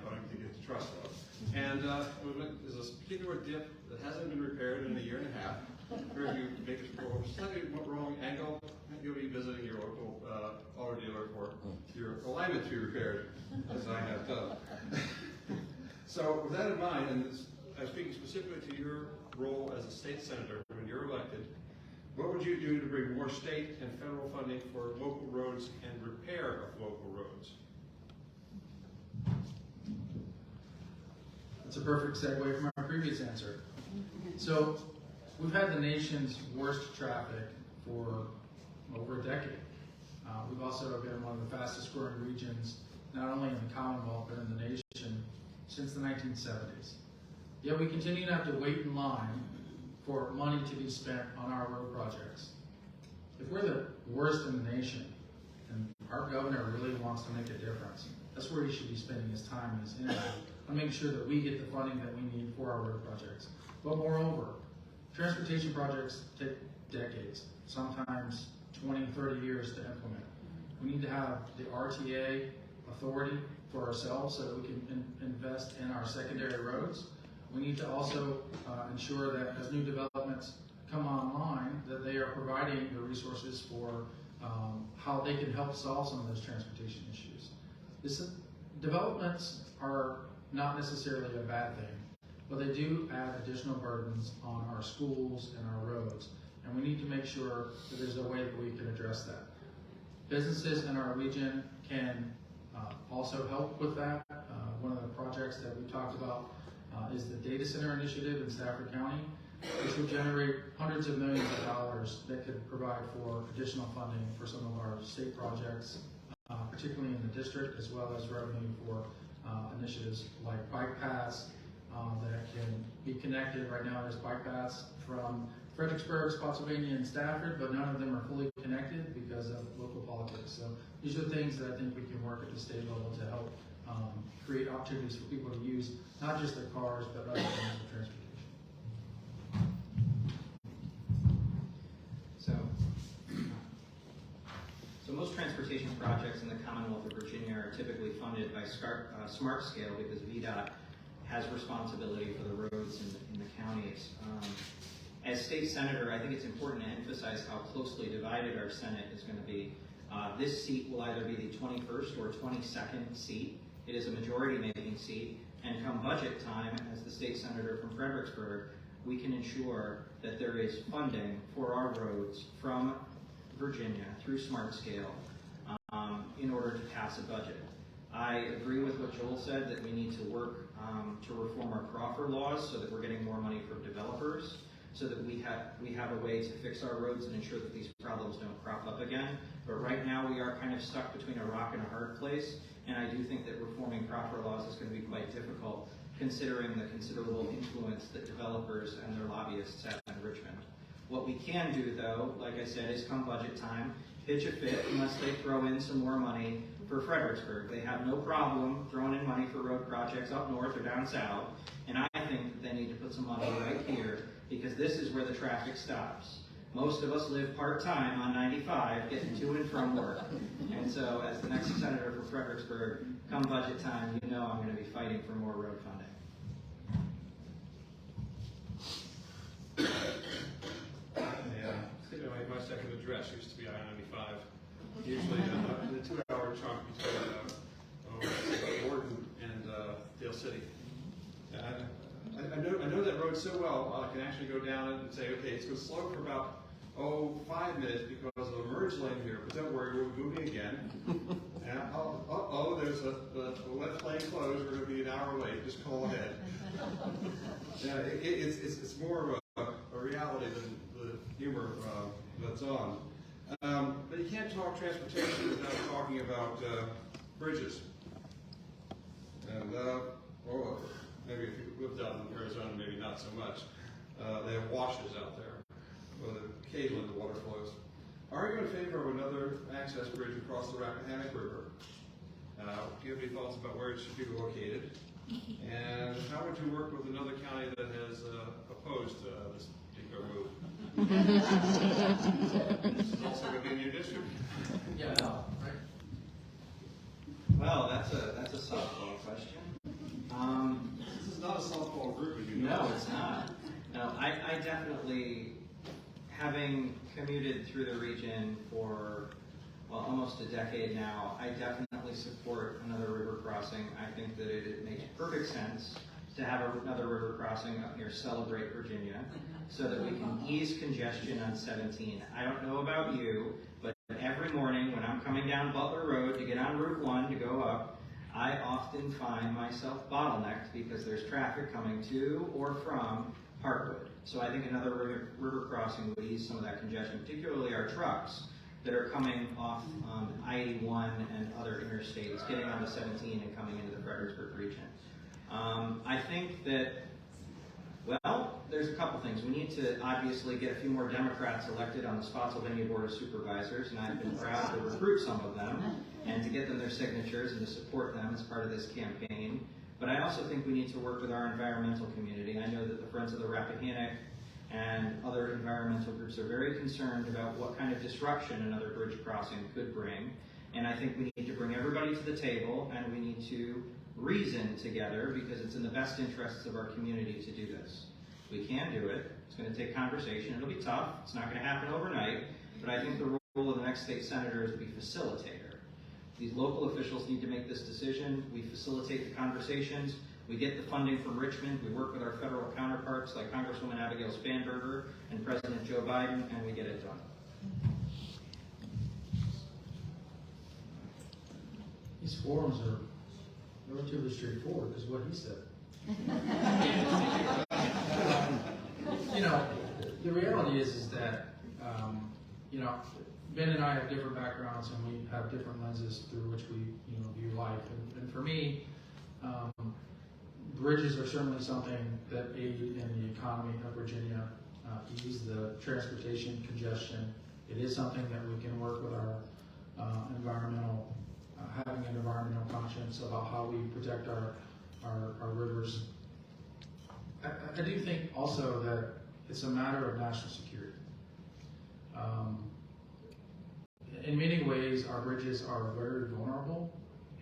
going to get to Truss Road. And there's a particular dip that hasn't been repaired in a year and a half. Where if you make a slightly wrong angle, you'll be visiting your local auto dealer for your alignment to be repaired, as I have done. So with that in mind, and I'm speaking specifically to your role as a state senator when you're elected, what would you do to bring more state and federal funding for local roads and repair of local roads? That's a perfect segue from my previous answer. So we've had the nation's worst traffic for over a decade. We've also been one of the fastest growing regions, not only in the Commonwealth, but in the nation since the 1970s. Yet we continue to have to wait in line for money to be spent on our road projects. If we're the worst in the nation, and our governor really wants to make a difference, that's where he should be spending his time and his energy on making sure that we get the funding that we need for our road projects. But moreover, transportation projects take decades, sometimes 20, 30 years to implement. We need to have the RTA authority for ourselves so that we can invest in our secondary roads. We need to also ensure that as new developments come online, that they are providing the resources for how they can help solve some of those transportation issues. Developments are not necessarily a bad thing, but they do add additional burdens on our schools and our roads, and we need to make sure that there's a way that we can address that. Businesses in our region can also help with that. One of the projects that we talked about is the data center initiative in Stafford County, which will generate hundreds of millions of dollars that could provide for additional funding for some of our state projects, particularly in the district, as well as revenue for initiatives like bike paths that can be connected. Right now there's bike paths from Fredericksburg, Spotsylvania, and Stafford, but none of them are fully connected because of local politics. So these are things that I think we can work at the state level to help create opportunities for people to use not just their cars, but other forms of transportation. So most transportation projects in the Commonwealth of Virginia are typically funded by Smart Scale because VDOT has responsibility for the roads in the counties. As state senator, I think it's important to emphasize how closely divided our Senate is going to be. This seat will either be the 21st or 22nd seat. It is a majority-making seat, and come budget time, as the state senator from Fredericksburg, we can ensure that there is funding for our roads from Virginia through Smart Scale in order to pass a budget. I agree with what Joel said, that we need to work to reform our Crawford laws so that we're getting more money from developers, so that we have a way to fix our roads and ensure that these problems don't crop up again. But right now we are kind of stuck between a rock and a hard place, and I do think that reforming Crawford laws is going to be quite difficult. considering the considerable influence that developers and their lobbyists have in Richmond. What we can do, though, like I said, is come budget time, pitch a fit unless they throw in some more money for Fredericksburg. They have no problem throwing in money for road projects up north or down south, and I think that they need to put some money right here because this is where the traffic stops. Most of us live part-time on 95, getting to and from work. And so, as the next senator for Fredericksburg, come budget time, you know I'm going to be fighting for more road funding. Yeah, my second address used to be I-95. Usually in the 2-hour chunk between Gordon and Dale City. I know that road so well, I can actually go down it and say, okay, it's going to slow for about 5 minutes because of the merge lane here, but don't worry, we're moving again. And there's the left lane closed, we're going to be an hour late, just call ahead. Yeah, it's more of a reality than the humor that's on. But you can't talk transportation without talking about bridges. And maybe if you lived out in Arizona, maybe not so much. They have washes out there, where occasionally the water flows. Are you in favor of another access bridge across the Rappahannock River? Do you have any thoughts about where it should be located? And how would you work with another county that has opposed this particular move? This is also going to be in your district. Yeah, no, right? Well, that's a softball question. This is not a softball group, as you know. No, it's not. No, I definitely, having commuted through the region for, well, almost a decade now, I definitely support another river crossing. I think that it makes perfect sense to have another river crossing up near Celebrate, Virginia, so that we can ease congestion on 17. I don't know about you, but every morning when I'm coming down Butler Road to get on Route 1 to go up, I often find myself bottlenecked because there's traffic coming to or from Hartwood. So I think another river crossing would ease some of that congestion, particularly our trucks that are coming off I-81 and other interstates, getting onto 17 and coming into the Fredericksburg region. I think that, well, there's a couple things. We need to obviously get a few more Democrats elected on the Spotsylvania Board of Supervisors, and I've been proud to recruit some of them and to get them their signatures and to support them as part of this campaign. But I also think we need to work with our environmental community. I know that the Friends of the Rappahannock and other environmental groups are very concerned about what kind of disruption another bridge crossing could bring. And I think we need to bring everybody to the table and we need to reason together because it's in the best interests of our community to do this. We can do it. It's going to take conversation. It'll be tough. It's not going to happen overnight. But I think the role of the next state senator is to be facilitator. These local officials need to make this decision. We facilitate the conversations. We get the funding from Richmond. We work with our federal counterparts like Congresswoman Abigail Spanberger and President Joe Biden, and we get it done. These forums are relatively straightforward, is what he said. You know, the reality is that, you know, Ben and I have different backgrounds and we have different lenses through which we, view life. And for me, bridges are certainly something that aid in the economy of Virginia, ease the transportation congestion. It is something that we can work with our having an environmental conscience about how we protect our rivers. I do think also that it's a matter of national security. In many ways, our bridges are very vulnerable,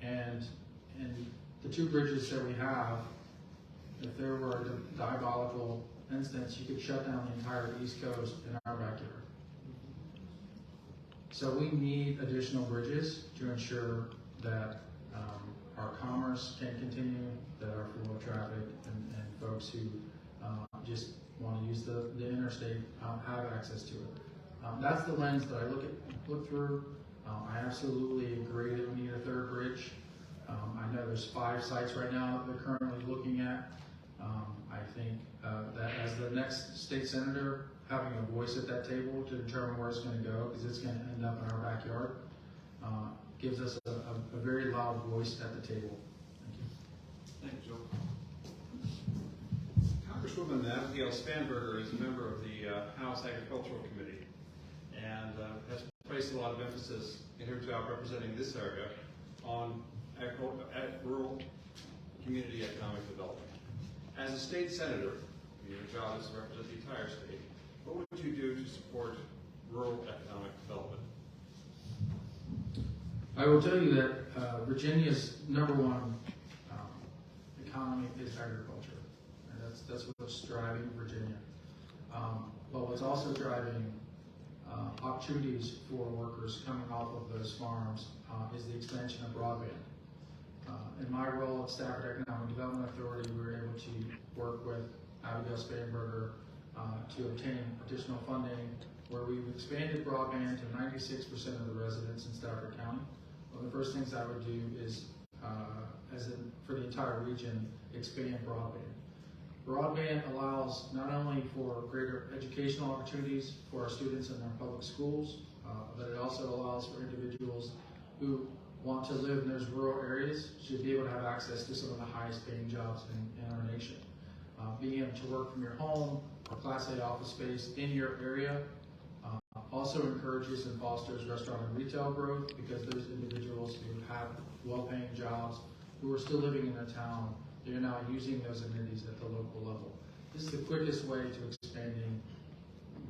and the two bridges that we have, if there were a diabolical instance, you could shut down the entire East Coast in our backyard. So we need additional bridges to ensure that our commerce can continue, that our flow of traffic and folks who just want to use the interstate have access to it. That's the lens that I look through. I absolutely agree that we need a third bridge. I know there's 5 sites right now that we're currently looking at. I think that as the next state senator, having a voice at that table to determine where it's going to go, because it's going to end up in our backyard, gives us a very loud voice at the table. Thank you. Thank you, Joe. Congresswoman Abigail Spanberger is a member of the House Agricultural Committee and has placed a lot of emphasis in her job representing this area on rural community economic development. As a state senator, your job is to represent the entire state. What would you do to support rural economic development? I will tell you that Virginia's number one economy is agriculture. And that's what's driving Virginia. But what's also driving opportunities for workers coming off of those farms is the expansion of broadband. In my role at Stafford Economic Development Authority, we were able to work with Abigail Spanberger to obtain additional funding where we've expanded broadband to 96% of the residents in Stafford County. One of the first things I would do is, for the entire region, expand broadband. Broadband allows not only for greater educational opportunities for our students in our public schools, but it also allows for individuals who want to live in those rural areas should be able to have access to some of the highest paying jobs in our nation. Being able to work from your home or Class A office space in your area also encourages and fosters restaurant and retail growth because those individuals who have well-paying jobs who are still living in their town, they're now using those amenities at the local level. This is the quickest way to expanding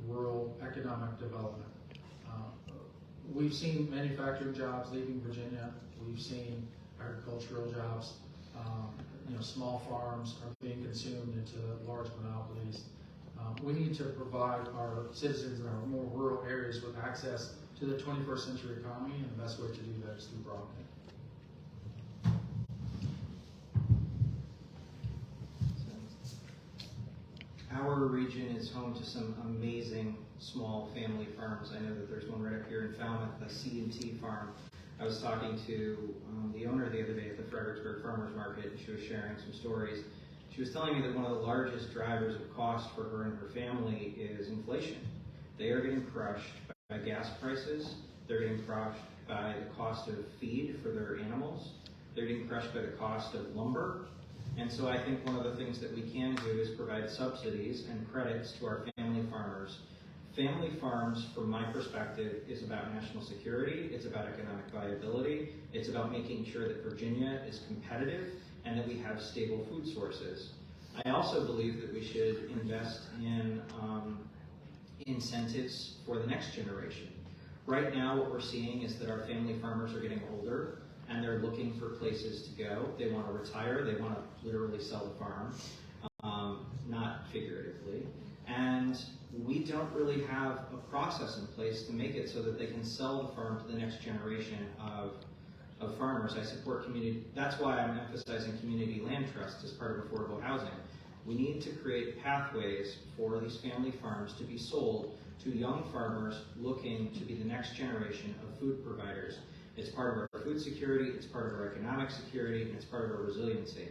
rural economic development. We've seen manufacturing jobs leaving Virginia. We've seen agricultural jobs. Small farms are being consumed into large monopolies. We need to provide our citizens in our more rural areas with access to the 21st century economy, and the best way to do that is through broadband. Our region is home to some amazing small family farms. I know that there's one right up here in Falmouth, the C&T farm. I was talking to the owner the other day at the Fredericksburg Farmers Market, and she was sharing some stories. She was telling me that one of the largest drivers of cost for her and her family is inflation. They are getting crushed by gas prices. They're getting crushed by the cost of feed for their animals. They're getting crushed by the cost of lumber. And so I think one of the things that we can do is provide subsidies and credits to our family farmers. Family farms, from my perspective, is about national security, it's about economic viability, it's about making sure that Virginia is competitive and that we have stable food sources. I also believe that we should invest in incentives for the next generation. Right now what we're seeing is that our family farmers are getting older and they're looking for places to go. They want to retire, they want to literally sell the farm, not figuratively. And we don't really have a process in place to make it so that they can sell the farm to the next generation of farmers. I support community, that's why I'm emphasizing community land trusts as part of affordable housing. We need to create pathways for these family farms to be sold to young farmers looking to be the next generation of food providers. It's part of our food security, it's part of our economic security, and it's part of our resiliency.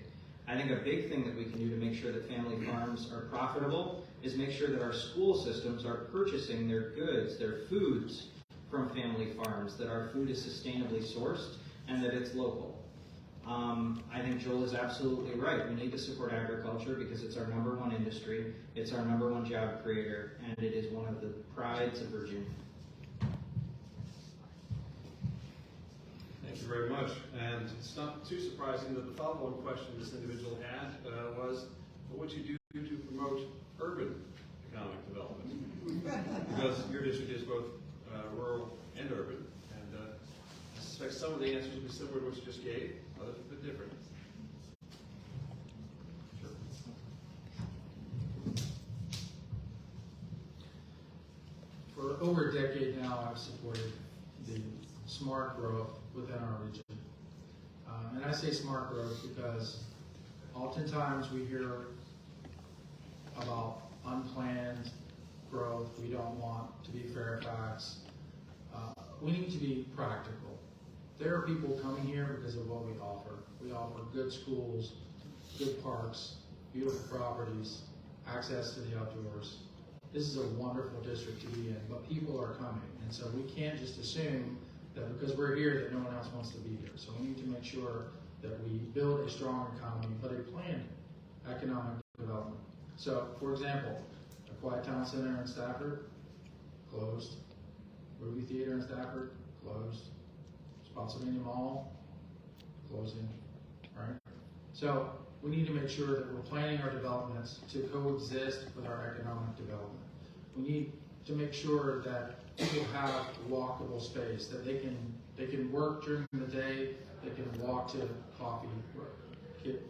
I think a big thing that we can do to make sure that family farms are profitable is make sure that our school systems are purchasing their goods, their foods from family farms, that our food is sustainably sourced, and that it's local. I think Joel is absolutely right. We need to support agriculture because it's our #1 industry, it's our #1 job creator, and it is one of the prides of Virginia. Thank you very much. And it's not too surprising that the follow-up question this individual had was, what would you do to promote urban economic development? Because your district is both rural and urban. And I suspect some of the answers will be similar to what you just gave, others a bit different. Sure. For over a decade now, I've supported the smart growth within our region. And I say smart growth because oftentimes we hear about unplanned growth. We don't want to be Fairfax. We need to be practical. There are people coming here because of what we offer. We offer good schools, good parks, beautiful properties, access to the outdoors. This is a wonderful district to be in, but people are coming. And so we can't just assume that because we're here that no one else wants to be here. So we need to make sure that we build a strong economy, but a planned economic development. So, for example, a Quiet Town Center in Stafford, closed. Movie theater in Stafford, closed. Spotsylvania Mall, closing, right? So we need to make sure that we're planning our developments to coexist with our economic development. We need to make sure that people have walkable space, that they can work during the day, they can walk to coffee, get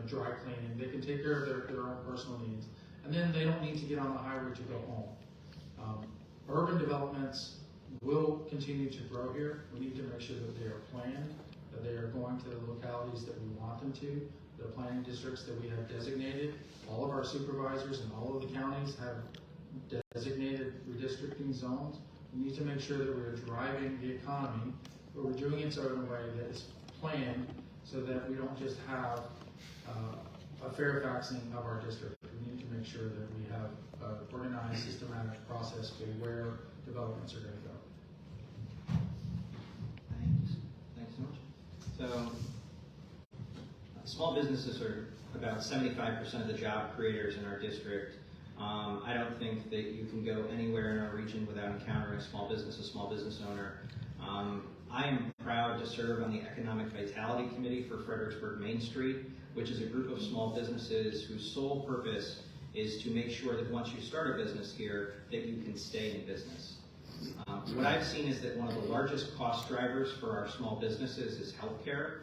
dry cleaning, they can take care of their own personal needs, and then they don't need to get on the highway to go home. Urban developments will continue to grow here. We need to make sure that they are planned, that they are going to the localities that we want them to, the planning districts that we have designated. All of our supervisors in all of the counties have designated redistricting zones. We need to make sure that we're driving the economy, but we're doing it so in a way that is planned so that we don't just have a Fairfaxing of our district. We need to make sure that we have an organized, systematic process for where developments are going to go. Thanks so much. So, small businesses are about 75% of the job creators in our district. I don't think that you can go anywhere in our region without encountering a small business owner. I am proud to serve on the Economic Vitality Committee for Fredericksburg Main Street, which is a group of small businesses whose sole purpose is to make sure that once you start a business here, that you can stay in business. What I've seen is that one of the largest cost drivers for our small businesses is healthcare,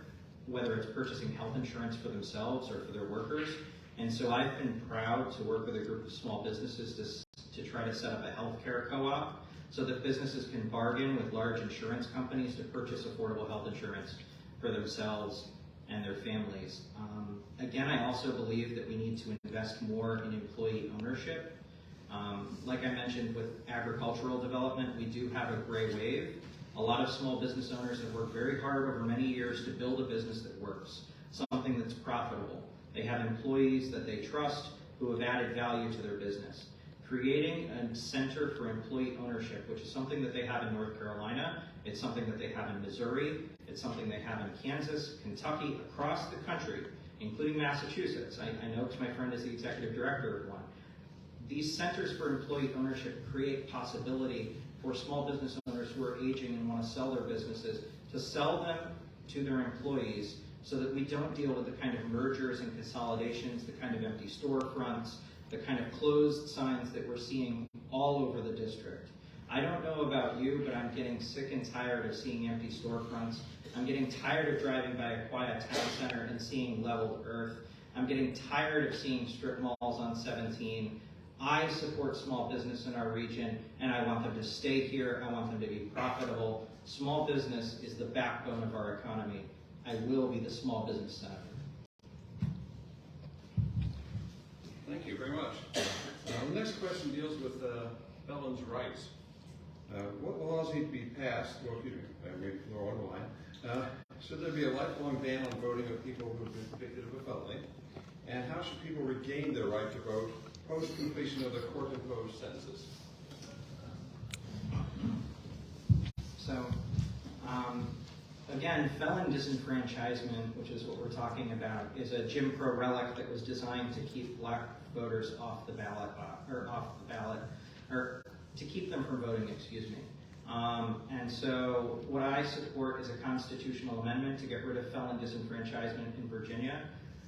whether it's purchasing health insurance for themselves or for their workers. And so I've been proud to work with a group of small businesses to try to set up a healthcare co-op so that businesses can bargain with large insurance companies to purchase affordable health insurance for themselves and their families. Again, I also believe that we need to invest more in employee ownership. Like I mentioned with agricultural development, we do have a gray wave. A lot of small business owners have worked very hard over many years to build a business that works, something that's profitable. They have employees that they trust who have added value to their business. Creating a center for employee ownership, which is something that they have in North Carolina, it's something that they have in Missouri, it's something they have in Kansas, Kentucky, across the country, including Massachusetts. I know because my friend is the executive director of one. These centers for employee ownership create possibility for small business owners who are aging and want to sell their businesses to sell them to their employees so that we don't deal with the kind of mergers and consolidations, the kind of empty storefronts, the kind of closed signs that we're seeing all over the district. I don't know about you, but I'm getting sick and tired of seeing empty storefronts. I'm getting tired of driving by a Quiet Town Center and seeing leveled earth. I'm getting tired of seeing strip malls on 17. I support small business in our region, and I want them to stay here. I want them to be profitable. Small business is the backbone of our economy. I will be the small business senator. Thank you very much. The next question deals with felons' rights. What laws need to be passed, well, excuse me, I read more on the line. Should there be a lifelong ban on voting of people who have been convicted of a felony? And how should people regain their right to vote post-completion of their court-imposed sentences? So, again, felon disenfranchisement, which is what we're talking about, is a Jim Crow relic that was designed to keep black voters off the ballot, or to keep them from voting, excuse me. And so what I support is a constitutional amendment to get rid of felon disenfranchisement in Virginia.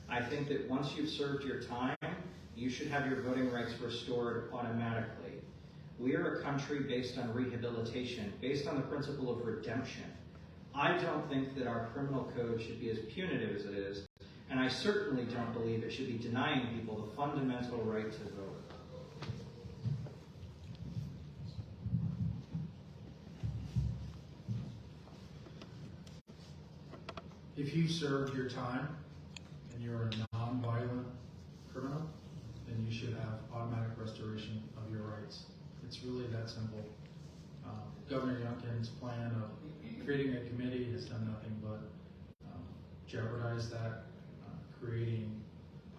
I think that once you've served your time, you should have your voting rights restored automatically. We are a country based on rehabilitation, based on the principle of redemption. I don't think that our criminal code should be as punitive as it is, and I certainly don't believe it should be denying people the fundamental right to vote. If you served your time and you're a non-violent criminal, then you should have automatic restoration of your rights. It's really that simple. Governor Youngkin's plan of creating a committee has done nothing but jeopardize that, creating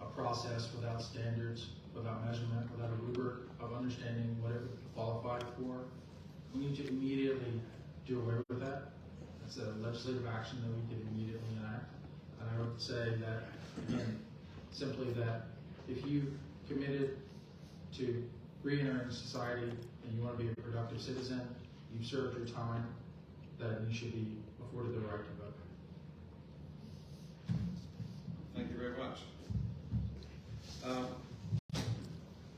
a process without standards, without measurement, without a rubric of understanding what it would qualify for. We need to immediately do away with that. It's a legislative action that we could immediately enact. And I would say that, again, simply that if you committed to re-entering society and you want to be a productive citizen, you've served your time, that you should be afforded the right to vote. Thank you very much.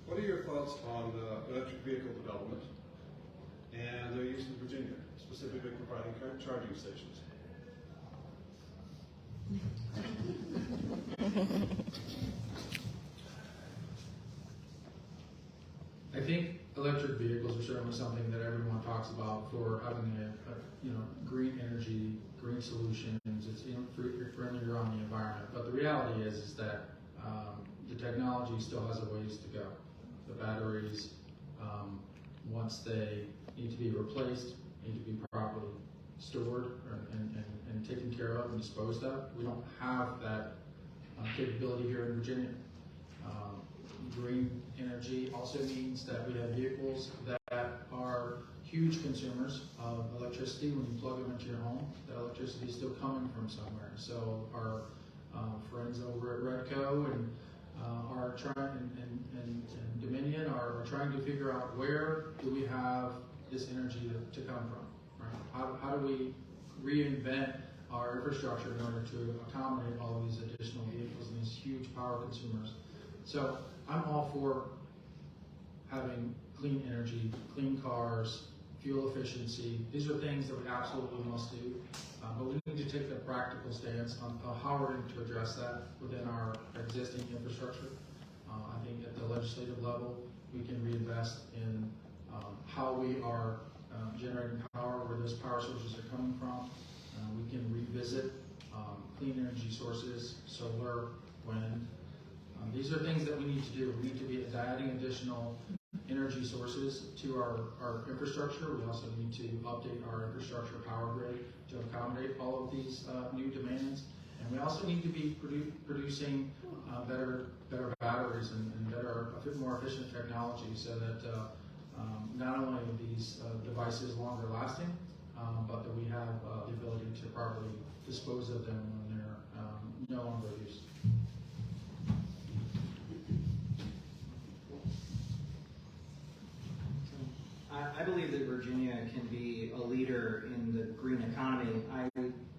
What are your thoughts on electric vehicle development and their use in Virginia, specifically providing charging stations? I think electric vehicles are certainly something that everyone talks about for having green energy, green solutions. It's friendlier on the environment. But the reality is that the technology still has a ways to go. The batteries, once they need to be replaced, need to be properly stored and taken care of and disposed of. We don't have that capability here in Virginia. Green energy also means that we have vehicles that are huge consumers of electricity. When you plug them into your home, the electricity is still coming from somewhere. So our friends over at Redco and are trying and Dominion are trying to figure out where do we have this energy to come from, right? How do we reinvent our infrastructure in order to accommodate all of these additional vehicles and these huge power consumers? So I'm all for having clean energy, clean cars, fuel efficiency. These are things that we absolutely must do, but we need to take a practical stance on how we're going to address that within our existing infrastructure. I think at the legislative level, we can reinvest in how we are generating power, where those power sources are coming from. We can revisit clean energy sources, solar, wind. These are things that we need to do. We need to be adding additional energy sources to our infrastructure. We also need to update our infrastructure power grid to accommodate all of these new demands. And we also need to be producing better batteries and more efficient technology so that not only are these devices longer lasting, but that we have the ability to properly dispose of them when they're no longer used. I believe that Virginia can be a leader in the green economy. I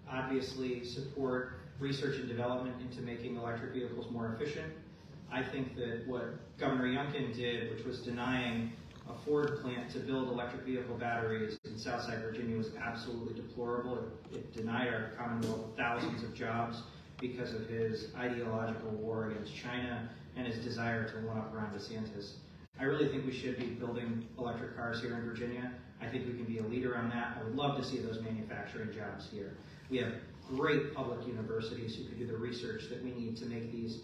obviously support research and development into making electric vehicles more efficient. I think that what Governor Youngkin did, which was denying a Ford plant to build electric vehicle batteries in Southside Virginia, was absolutely deplorable. It denied our Commonwealth thousands of jobs because of his ideological war against China and his desire to one-up Ron DeSantis. I really think we should be building electric cars here in Virginia. I think we can be a leader on that. I would love to see those manufacturing jobs here. We have great public universities who could do the research that we need to make these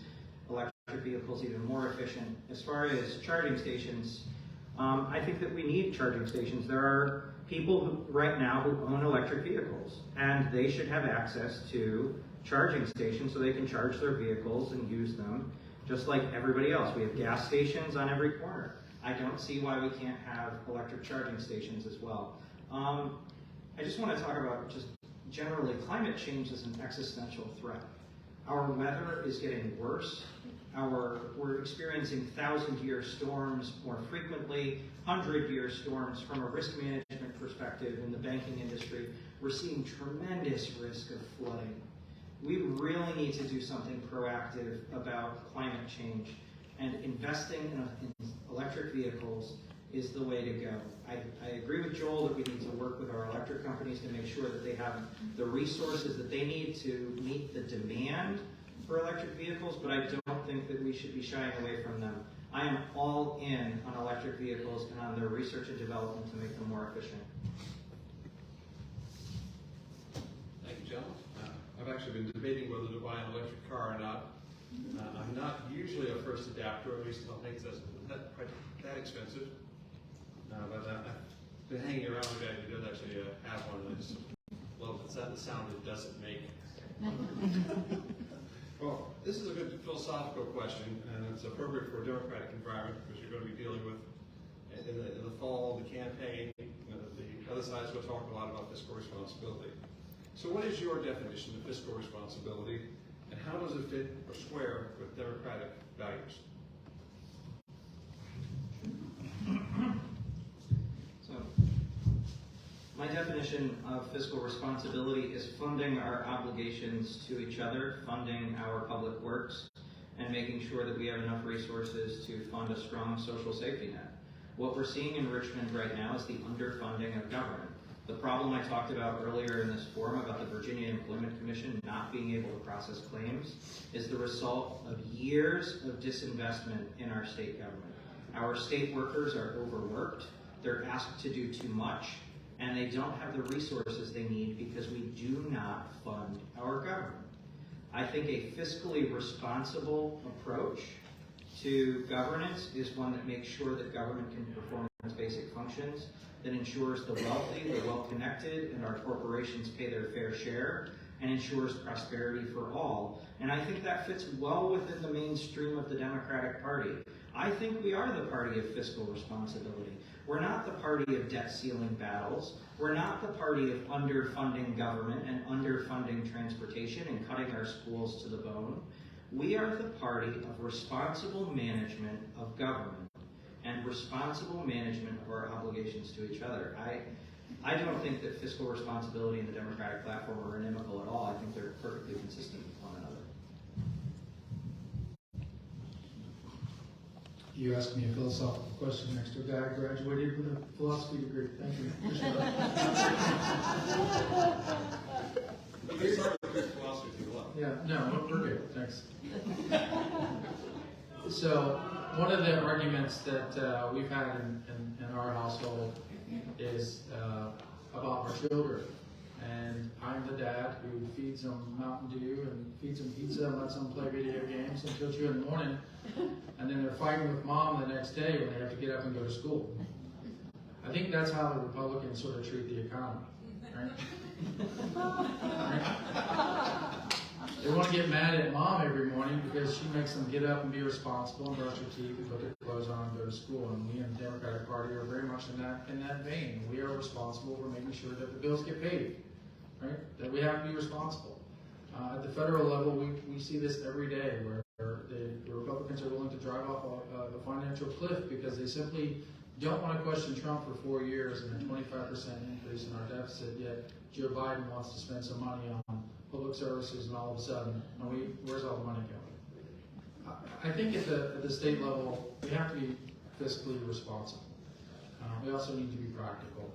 electric vehicles even more efficient. As far as charging stations, I think that we need charging stations. There are people right now who own electric vehicles, and they should have access to charging stations so they can charge their vehicles and use them just like everybody else. We have gas stations on every corner. I don't see why we can't have electric charging stations as well. I just want to talk about just generally climate change is an existential threat. Our weather is getting worse. We're experiencing 1,000-year storms more frequently, 100-year storms. From a risk management perspective in the banking industry, we're seeing tremendous risk of flooding. We really need to do something proactive about climate change, and investing in electric vehicles is the way to go. I agree with Joel that we need to work with our electric companies to make sure that they have the resources that they need to meet the demand for electric vehicles, but I don't think that we should be shying away from them. I am all in on electric vehicles and on their research and development to make them more efficient. Thank you, gentlemen. I've actually been debating whether to buy an electric car or not. I'm not usually a first adapter, at least I don't think it's that expensive. But I've been hanging around with a guy who does actually have one, and I just love the sound it doesn't make. Well, this is a good philosophical question, and it's appropriate for a democratic environment because you're going to be dealing with, in the fall, the campaign, the other side's going to talk a lot about fiscal responsibility. So what is your definition of fiscal responsibility, and how does it fit or square with democratic values? My definition of fiscal responsibility is funding our obligations to each other, funding our public works, and making sure that we have enough resources to fund a strong social safety net. What we're seeing in Richmond right now is the underfunding of government. The problem I talked about earlier in this forum about the Virginia Employment Commission not being able to process claims is the result of years of disinvestment in our state government. Our state workers are overworked, they're asked to do too much, and they don't have the resources they need because we do not fund our government. I think a fiscally responsible approach to governance is one that makes sure that government can perform its basic functions, that ensures the wealthy, the well-connected, and our corporations pay their fair share, and ensures prosperity for all. And I think that fits well within the mainstream of the Democratic Party. I think we are the party of fiscal responsibility. We're not the party of debt ceiling battles. We're not the party of underfunding government and underfunding transportation and cutting our schools to the bone. We are the party of responsible management of government and responsible management of our obligations to each other. I don't think that fiscal responsibility and the Democratic platform are inimical at all. I think they're perfectly consistent with one another. You asked me a philosophical question next to a guy who graduated with a philosophy degree. Thank you. But they started with good philosophy if you love. Yeah, no, we're good. Thanks. So, one of the arguments that we've had in our household is about our children. And I'm the dad who feeds them Mountain Dew and feeds them pizza and lets them play video games until 2 in the morning. And then they're fighting with mom the next day when they have to get up and go to school. I think that's how the Republicans sort of treat the economy, right? They want to get mad at mom every morning because she makes them get up and be responsible and brush their teeth and put their clothes on and go to school. And we in the Democratic Party are very much in that vein. We are responsible for making sure that the bills get paid, right? That we have to be responsible. At the federal level, we see this every day where the Republicans are willing to drive off a financial cliff because they simply don't want to question Trump for 4 years and a 25% increase in our deficit, yet Joe Biden wants to spend some money on public services, and all of a sudden, where's all the money going? I think at the state level, we have to be fiscally responsible. We also need to be practical.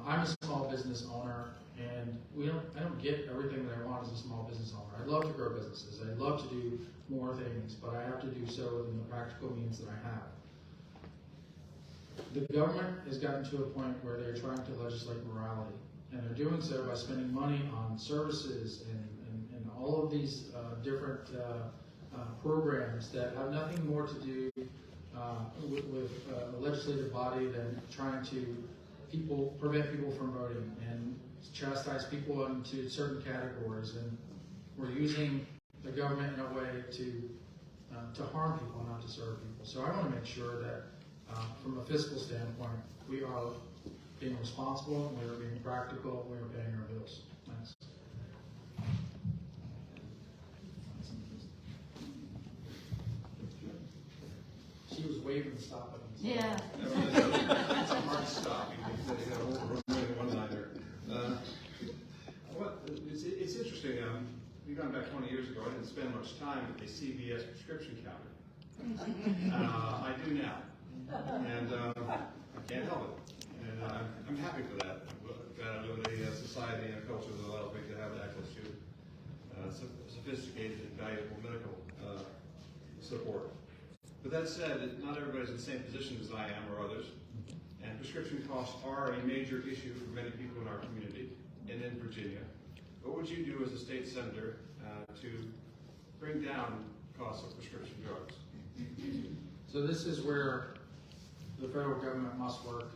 I'm a small business owner, and I don't get everything that I want as a small business owner. I'd love to grow businesses. I'd love to do more things, but I have to do so within the practical means that I have. The government has gotten to a point where they're trying to legislate morality, and they're doing so by spending money on services and all of these different programs that have nothing more to do with a legislative body than trying to prevent people from voting and chastise people into certain categories. And we're using the government in a way to harm people, not to serve people. So I want to make sure that from a fiscal standpoint, we are being responsible, we are being practical, we are paying our bills. Thanks. She was waving stop buttons. Yeah. It's a hard stop. You know, one liner. It's interesting. We've gone back 20 years ago. I didn't spend much time at the CVS prescription counter. I do now, and I can't help it. And I'm happy for that. I'm glad I live in a society and a culture that allows me to have access to sophisticated and valuable medical support. But that said, not everybody's in the same position as I am or others, and prescription costs are a major issue for many people in our community and in Virginia. What would you do as a state senator to bring down costs of prescription drugs? So this is where the federal government must work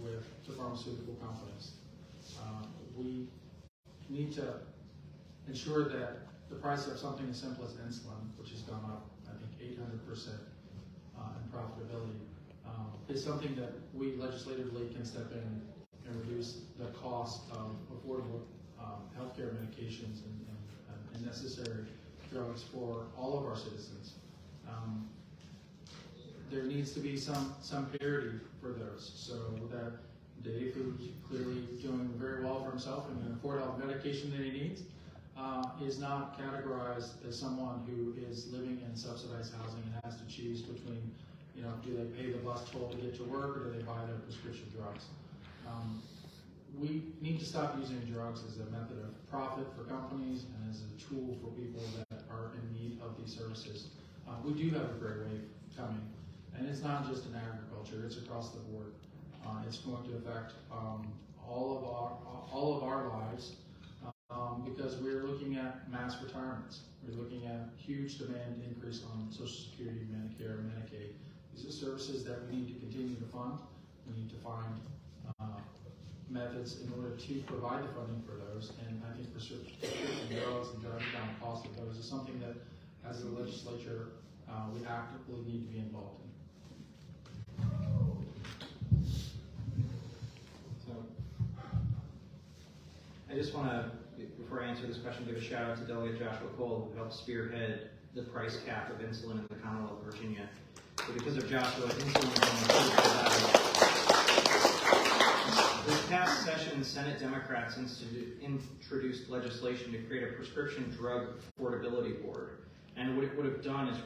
with the pharmaceutical companies. We need to ensure that the price of something as simple as insulin, which has gone up, I think, 800% in profitability, is something that we legislatively can step in and reduce the cost of affordable healthcare medications and necessary drugs for all of our citizens. There needs to be some parity for those, so that Dave, who's clearly doing very well for himself and can afford all the medication that he needs, is not categorized as someone who is living in subsidized housing and has to choose between, do they pay the bus toll to get to work or do they buy their prescription drugs? We need to stop using drugs as a method of profit for companies and as a tool for people that are in need of these services. We do have a great wave coming, and it's not just in agriculture, it's across the board. It's going to affect all of our lives because we're looking at mass retirements. We're looking at huge demand increase on Social Security, Medicare, and Medicaid. These are services that we need to continue to fund. We need to find methods in order to provide the funding for those, and I think prescription drugs and driving down the cost of those is something that, as a legislature, we actively need to be involved in. So, I just want to, before I answer this question, give a shout out to Delegate Joshua Cole, who helped spearhead the price cap of insulin in the Commonwealth of Virginia. So because of Joshua, insulin is on the This past session, Senate Democrats introduced legislation to create a prescription drug affordability board. And what it would have done is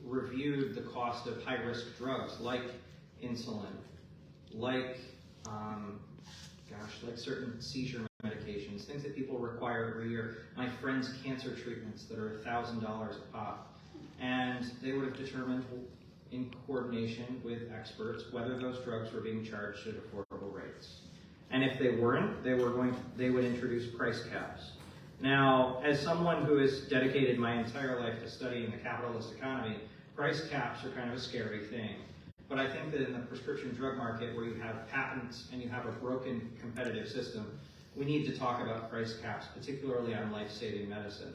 reviewed the cost of high-risk drugs like insulin, like certain seizure medications, things that people require every year. My friend's cancer treatments that are $1,000 a pop. And they would have determined in coordination with experts whether those drugs were being charged at affordable rates. And if they weren't, they would introduce price caps. Now, as someone who has dedicated my entire life to studying the capitalist economy, price caps are kind of a scary thing. But I think that in the prescription drug market, where you have patents and you have a broken competitive system, we need to talk about price caps, particularly on life-saving medicine.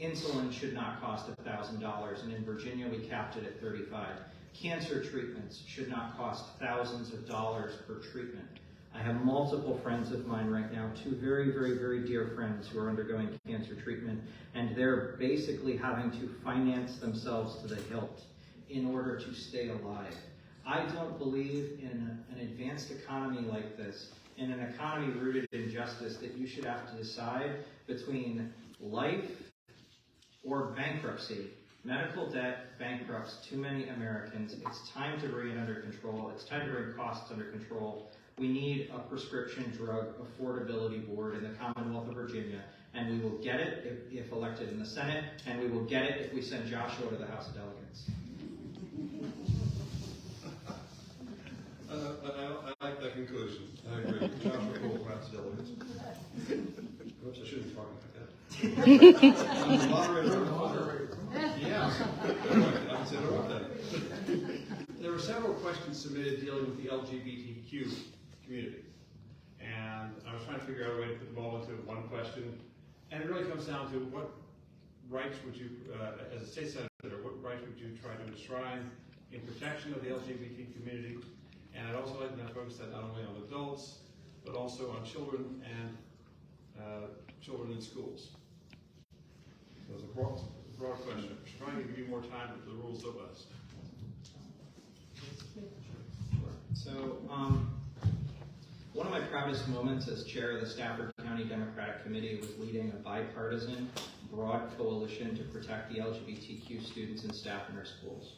Insulin should not cost $1,000, and in Virginia we capped it at $35. Cancer treatments should not cost thousands of dollars per treatment. I have multiple friends of mine right now, two very, very, very dear friends who are undergoing cancer treatment, and they're basically having to finance themselves to the hilt in order to stay alive. I don't believe in an advanced economy like this, in an economy rooted in justice, that you should have to decide between life or bankruptcy. Medical debt bankrupts too many Americans. It's time to bring it under control. It's time to bring costs under control. We need a prescription drug affordability board in the Commonwealth of Virginia, and we will get it if elected in the Senate, and we will get it if we send Joshua to the House of Delegates. I like that conclusion. I agree. Joshua Cole, House of Delegates. Oops, I shouldn't be talking like that. I'm the moderator. Yeah. I can say no about that. There were several questions submitted dealing with the LGBTQ community. And I was trying to figure out a way to put them all into one question. And it really comes down to what rights would you, as a state senator, what rights would you try to enshrine in protection of the LGBT community? And I'd also like to focus that not only on adults, but also on children and children in schools. So it's a broad question. I'm trying to give you more time with the rules of us. So, one of my proudest moments as chair of the Stafford County Democratic Committee was leading a bipartisan, broad coalition to protect the LGBTQ students and staff in our schools.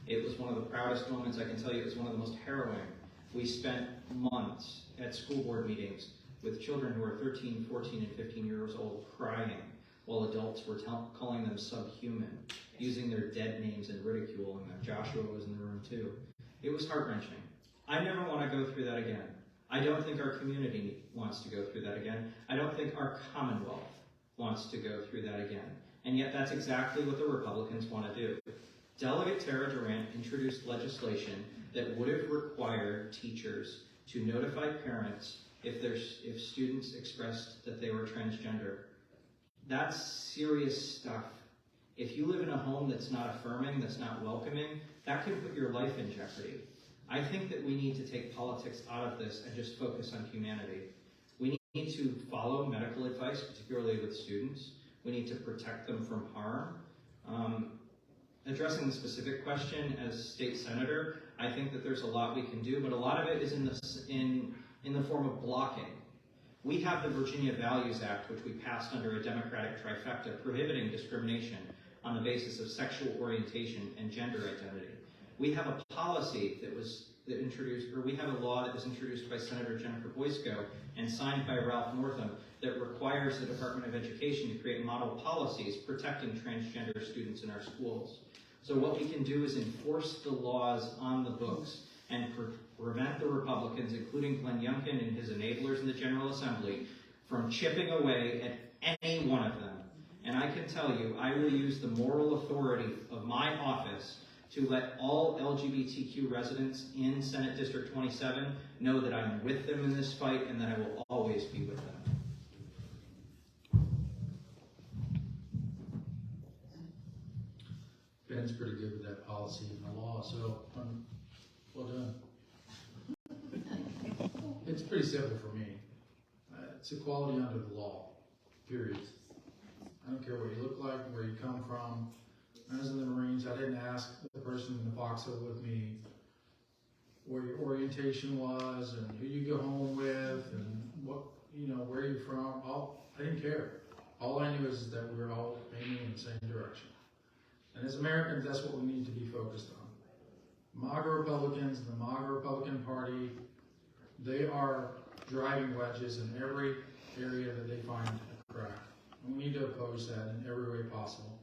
It was one of the proudest moments. I can tell you it was one of the most harrowing. We spent months at school board meetings with children who were 13, 14, and 15 years old crying while adults were calling them subhuman, using their dead names and ridiculing them. Joshua was in the room too. It was heart-wrenching. I never want to go through that again. I don't think our community wants to go through that again. I don't think our Commonwealth wants to go through that again. And yet that's exactly what the Republicans want to do. Delegate Tara Durant introduced legislation that would have required teachers to notify parents if students expressed that they were transgender. That's serious stuff. If you live in a home that's not affirming, that's not welcoming, that can put your life in jeopardy. I think that we need to take politics out of this and just focus on humanity. We need to follow medical advice, particularly with students. We need to protect them from harm. addressing the specific question as state senator, I think that there's a lot we can do, but a lot of it is in the form of blocking. We have the Virginia Values Act, which we passed under a Democratic trifecta, prohibiting discrimination on the basis of sexual orientation and gender identity. We have a policy we have a law that was introduced by Senator Jennifer Boysko and signed by Ralph Northam that requires the Department of Education to create model policies protecting transgender students in our schools. So what we can do is enforce the laws on the books and prevent the Republicans, including Glenn Youngkin and his enablers in the General Assembly, from chipping away at any one of them. And I can tell you, I will use the moral authority of my office to let all LGBTQ residents in Senate District 27 know that I'm with them in this fight and that I will always be with them. Ben's pretty good with that policy and the law, so well done. It's pretty simple for me. It's equality under the law, period. I don't care what you look like, where you come from. When I was in the Marines, I didn't ask the person in the foxhole with me where your orientation was and who you go home with and what, where you're from. I didn't care. All I knew is that we were all aiming in the same direction. And as Americans, that's what we need to be focused on. MAGA Republicans, the MAGA Republican Party, they are driving wedges in every area that they find a crack. And we need to oppose that in every way possible.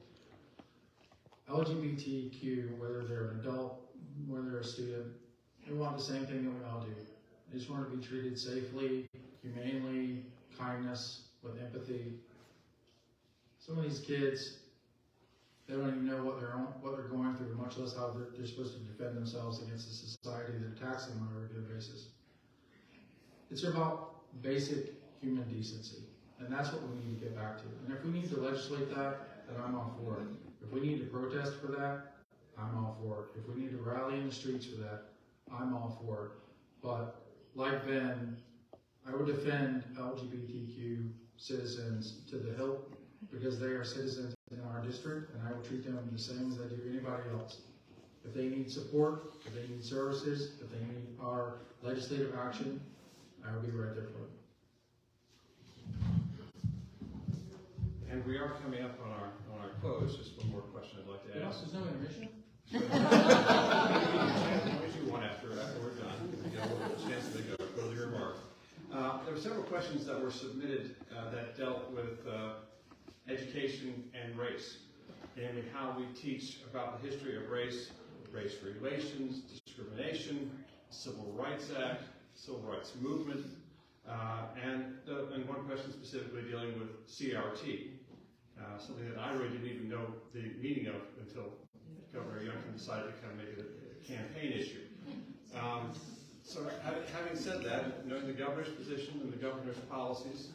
LGBTQ, whether they're an adult, whether they're a student, they want the same thing that we all do. They just want to be treated safely, humanely, kindness, with empathy. Some of these kids, they don't even know what they're going through, much less how they're supposed to defend themselves against a society that attacks them on a regular basis. It's about basic human decency, and that's what we need to get back to. And if we need to legislate that, then I'm all for it. If we need to protest for that, I'm all for it. If we need to rally in the streets for that, I'm all for it. But like Ben, I would defend LGBTQ citizens to the hilt because they are citizens in our district, and I will treat them the same as I do anybody else. If they need support, if they need services, if they need our legislative action, I will be right there for them. And we are coming up on our close. Just one more question I'd like to ask. There's no intermission? We do one after we're done. We get a little chance to make a closing remark. There were several questions that were submitted that dealt with education and race, namely how we teach about the history of race, race relations, discrimination, Civil Rights Act, Civil Rights Movement, and one question specifically dealing with CRT, something that I really didn't even know the meaning of until Governor Youngkin decided to kind of make it a campaign issue. So having said that, knowing the governor's position and the governor's policies,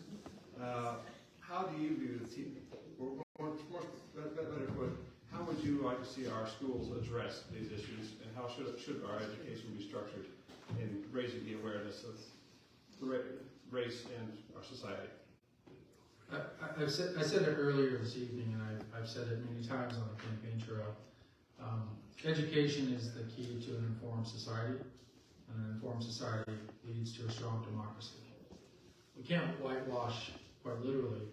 how do you view the team? Or better put, how would you like to see our schools address these issues, and how should our education be structured in raising the awareness of race in our society? I said it earlier this evening, and I've said it many times on the campaign trail. Education is the key to an informed society, and an informed society leads to a strong democracy. We can't whitewash, quite literally,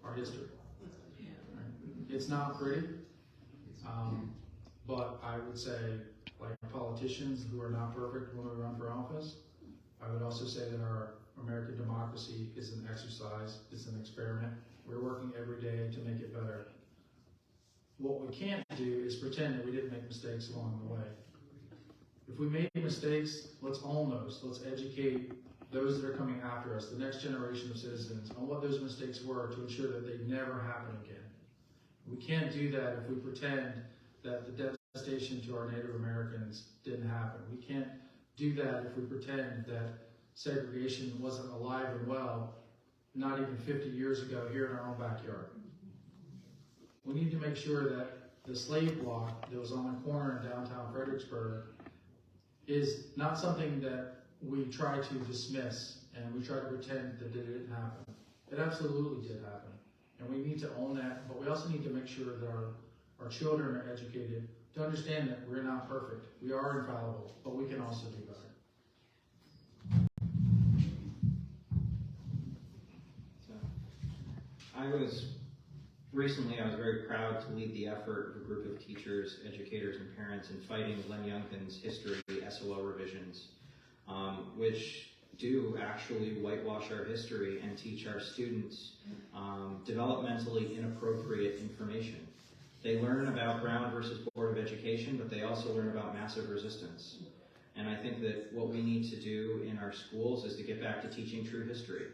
our history. Right? It's not pretty, but I would say, like politicians who are not perfect when we run for office, I would also say that our American democracy is an exercise, it's an experiment. We're working every day to make it better. What we can't do is pretend that we didn't make mistakes along the way. If we made mistakes, let's own those. Let's educate those that are coming after us, the next generation of citizens, on what those mistakes were to ensure that they never happen again. We can't do that if we pretend that the devastation to our Native Americans didn't happen. We can't do that if we pretend that segregation wasn't alive and well, not even 50 years ago here in our own backyard. We need to make sure that the slave block that was on the corner in downtown Fredericksburg is not something that we try to dismiss and we try to pretend that it didn't happen. It absolutely did happen. And we need to own that, but we also need to make sure that our our children are educated, to understand that we're not perfect. We are infallible, but we can also do better. So, I was very proud to lead the effort of a group of teachers, educators, and parents in fighting Glenn Youngkin's history SOL revisions, which do actually whitewash our history and teach our students developmentally inappropriate information. They learn about Brown versus Board of Education, but they also learn about massive resistance. And I think that what we need to do in our schools is to get back to teaching true history.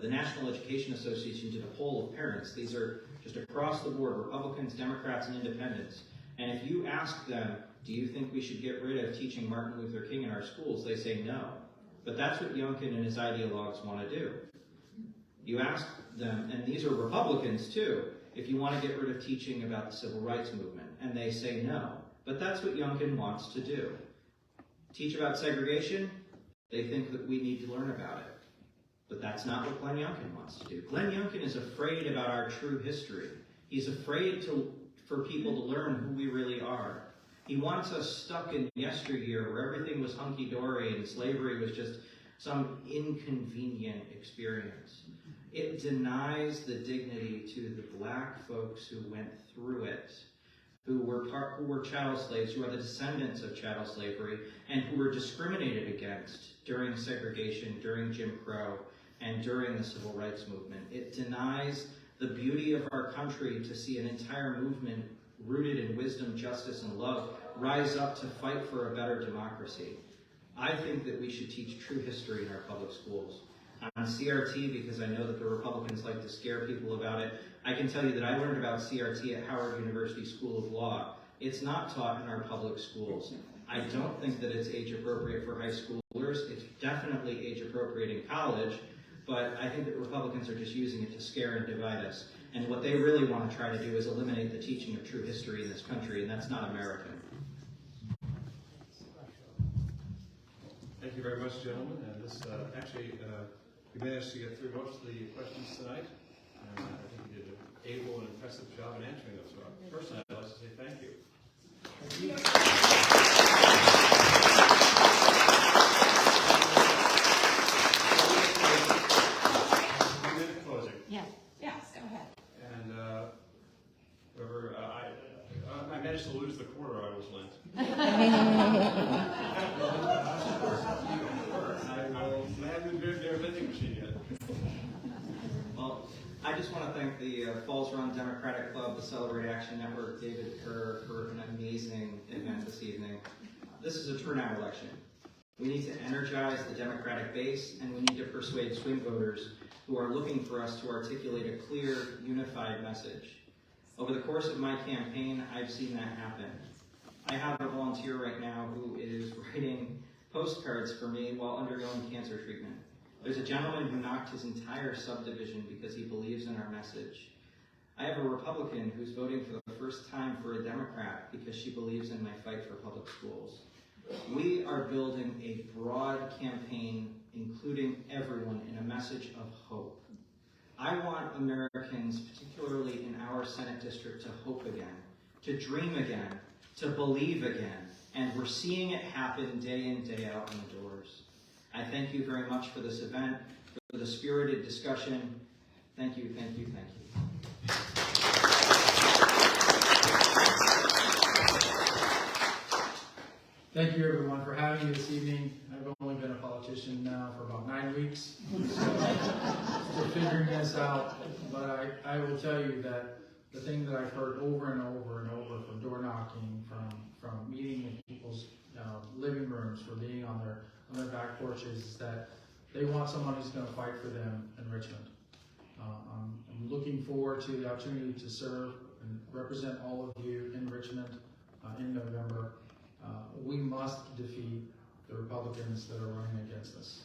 The National Education Association did a poll of parents. These are just across the board, Republicans, Democrats, and Independents. And if you ask them, do you think we should get rid of teaching Martin Luther King in our schools? They say no. But that's what Youngkin and his ideologues want to do. You ask them, and these are Republicans too, if you want to get rid of teaching about the civil rights movement, and they say no. But that's what Youngkin wants to do. Teach about segregation? They think that we need to learn about it. But that's not what Glenn Youngkin wants to do. Glenn Youngkin is afraid about our true history. He's afraid for people to learn who we really are. He wants us stuck in yesteryear where everything was hunky-dory and slavery was just some inconvenient experience. It denies the dignity to the black folks who went through it, who were chattel slaves, who are the descendants of chattel slavery, and who were discriminated against during segregation, during Jim Crow, and during the civil rights movement. It denies the beauty of our country to see an entire movement rooted in wisdom, justice, and love rise up to fight for a better democracy. I think that we should teach true history in our public schools. On CRT, because I know that the Republicans like to scare people about it, I can tell you that I learned about CRT at Howard University School of Law. It's not taught in our public schools. I don't think that it's age appropriate for high schoolers. It's definitely age appropriate in college, but I think that Republicans are just using it to scare and divide us. And what they really want to try to do is eliminate the teaching of true history in this country, and that's not American. Thank you very much, gentlemen. And this we managed to get through most of the questions tonight. And I think you did an able and impressive job in answering them. So personally, I'd like to say thank you. We did the closing. Yes, go ahead. And whoever, I managed to lose the quarter I was lent. I haven't been their vending machine yet. Well, I just want to thank the Falls Run Democratic Club, the Celebrate Action Network, David Kerr, for an amazing event this evening. This is a turnout election. We need to energize the Democratic base, and we need to persuade swing voters who are looking for us to articulate a clear, unified message. Over the course of my campaign, I've seen that happen. I have a volunteer right now who is writing postcards for me while undergoing cancer treatment. There's a gentleman who knocked his entire subdivision because he believes in our message. I have a Republican who's voting for the first time for a Democrat because she believes in my fight for public schools. We are building a broad campaign, including everyone, in a message of hope. I want Americans, particularly in our Senate district, to hope again, to dream again, to believe again. And we're seeing it happen day in, day out on the doors. I thank you very much for this event, for the spirited discussion. Thank you, thank you, thank you. Thank you, everyone, for having me this evening. I've only been a politician now for about 9 weeks, so figuring this out. But I will tell you that the thing that I've heard over and over and over from door knocking, from meeting in people's living rooms, from being on their back porches, is that they want someone who's going to fight for them in Richmond. I'm looking forward to the opportunity to serve and represent all of you in Richmond in November. We must defeat the Republicans that are running against us.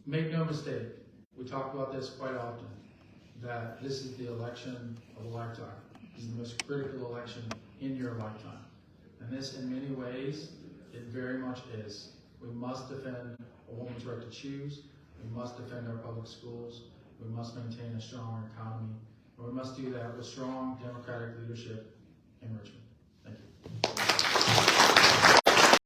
Make no mistake, we talk about this quite often, that this is the election of a lifetime. This is the most critical election in your lifetime. And this, in many ways, it very much is. We must defend a woman's right to choose. We must defend our public schools. We must maintain a strong economy. And we must do that with strong Democratic leadership in Richmond.